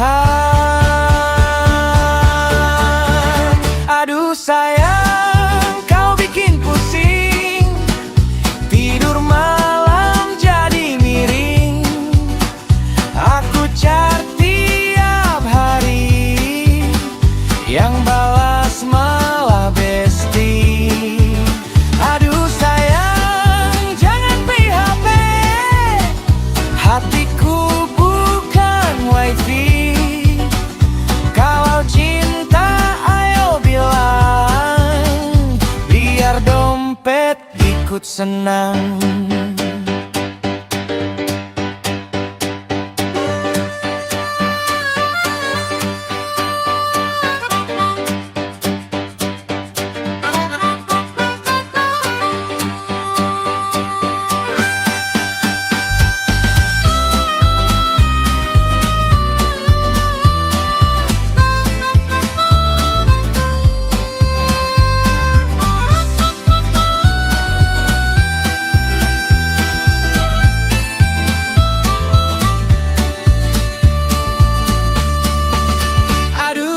Aduh sayang, kau bikin pusing. Tidur malam jadi miring. Aku cari tiap dompet ikut senang.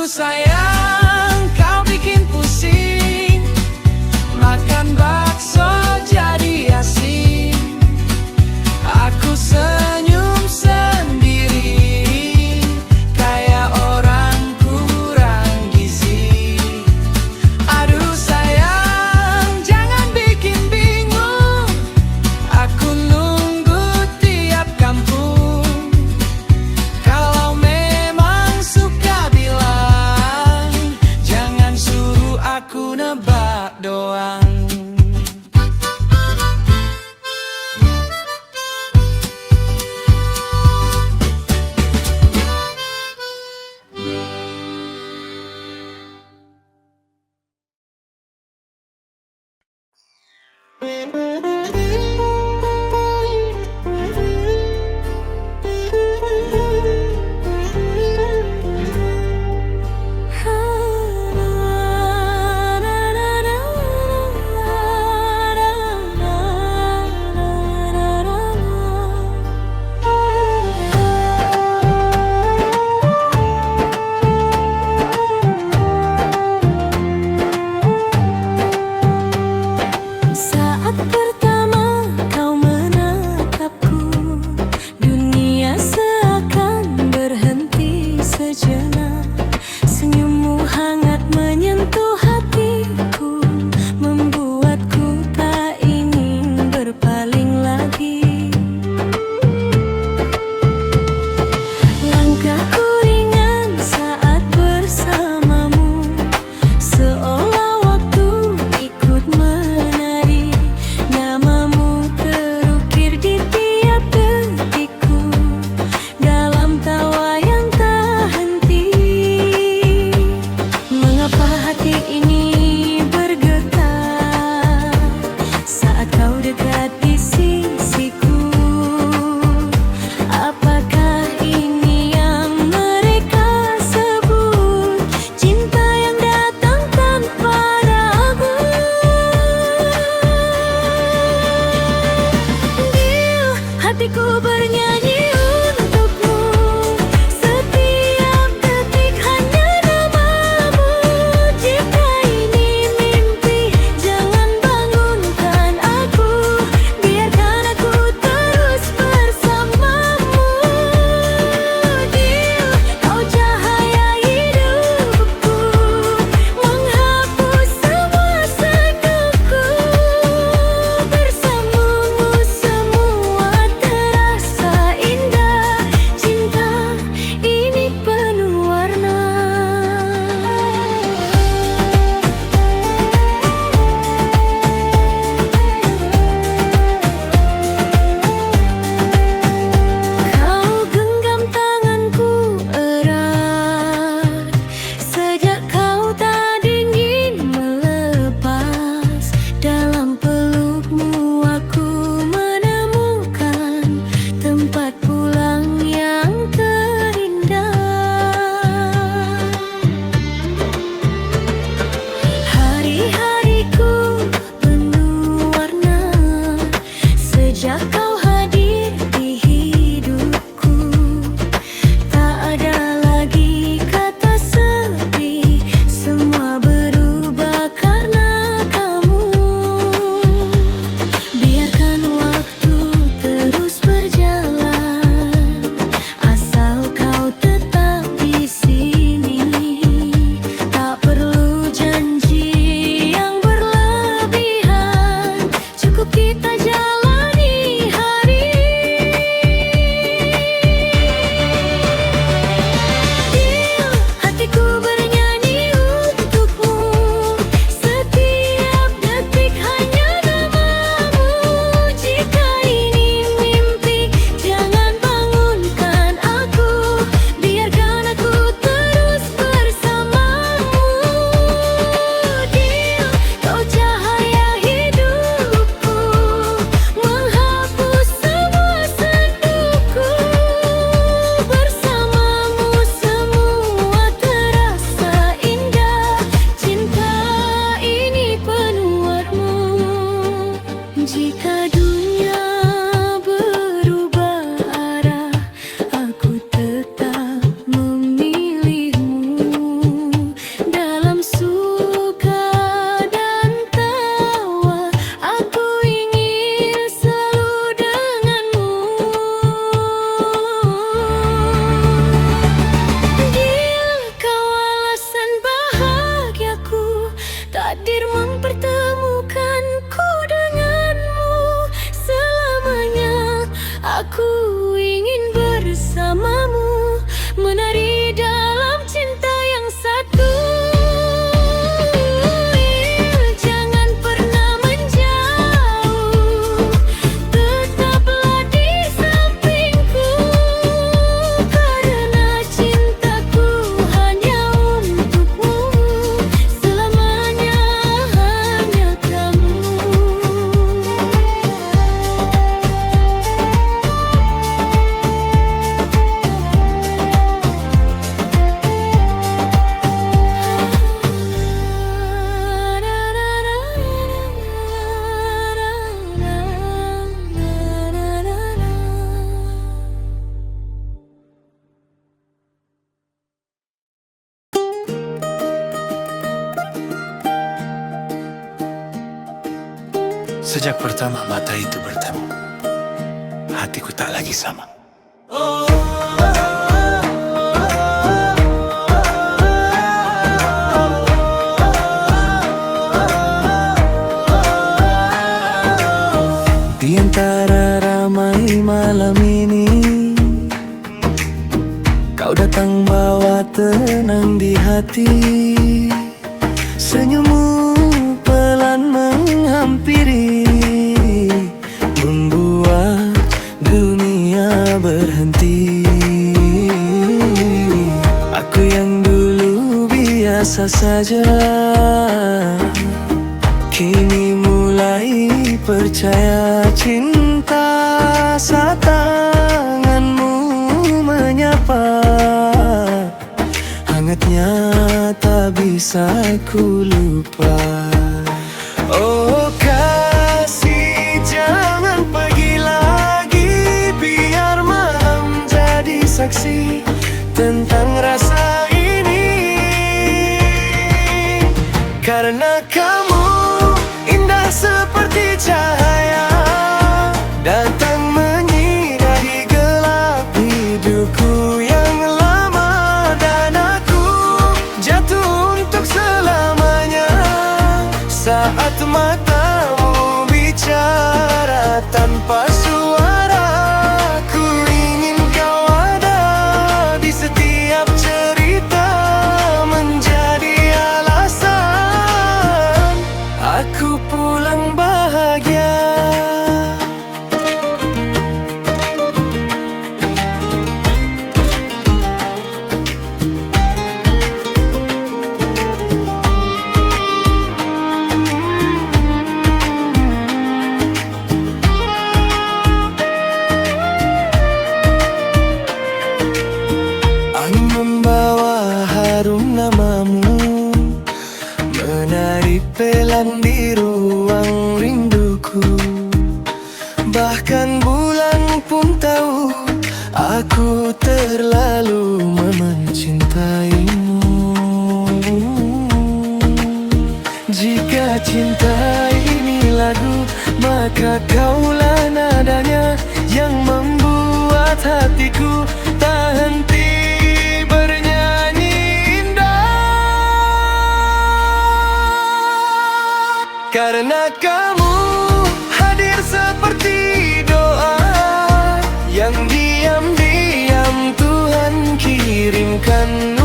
Sayang, kau bikin pusing. Makan bakso jadi asin. Aku senyum sendiri, kayak orang kurang gizi. Aduh sayang, jangan bikin bingung. Aku nunggu tiap kampung. Kalau memang suka bilang, suruh aku nebak doang. Saat pertama Sejak pertama mata itu bertemu, hatiku tak lagi sama. Di antara ramai malam ini, kau datang bawa tenang di hati. Senyummu pelan menghampiri, membuat dunia berhenti. Aku yang dulu biasa saja, kini mulai percaya cinta saat tanganmu menyapa. Hangatnya tak bisa ku lupa. Oh kasih, jangan pergi lagi, biar malam jadi saksi tentang rasa ini. Karena kamu indah seperti cahaya, datang menyinari gelap hidupku yang lama, dan aku jatuh untuk selamanya saat matamu bicara tanpa suara. Ku ingin kau ada di setiap cerita, menjadi alasan aku pulang bahagia. Angin membawa harum namamu, menari pelan di ruang rinduku. Bahkan bulan pun tahu aku terlalu mencintaimu. Jika cinta ini lagu, maka kaulah nadanya yang membuat hatiku tak henti bernyanyi indah. Karena kamu hadir seperti doa yang diam-diam Tuhan kirimkan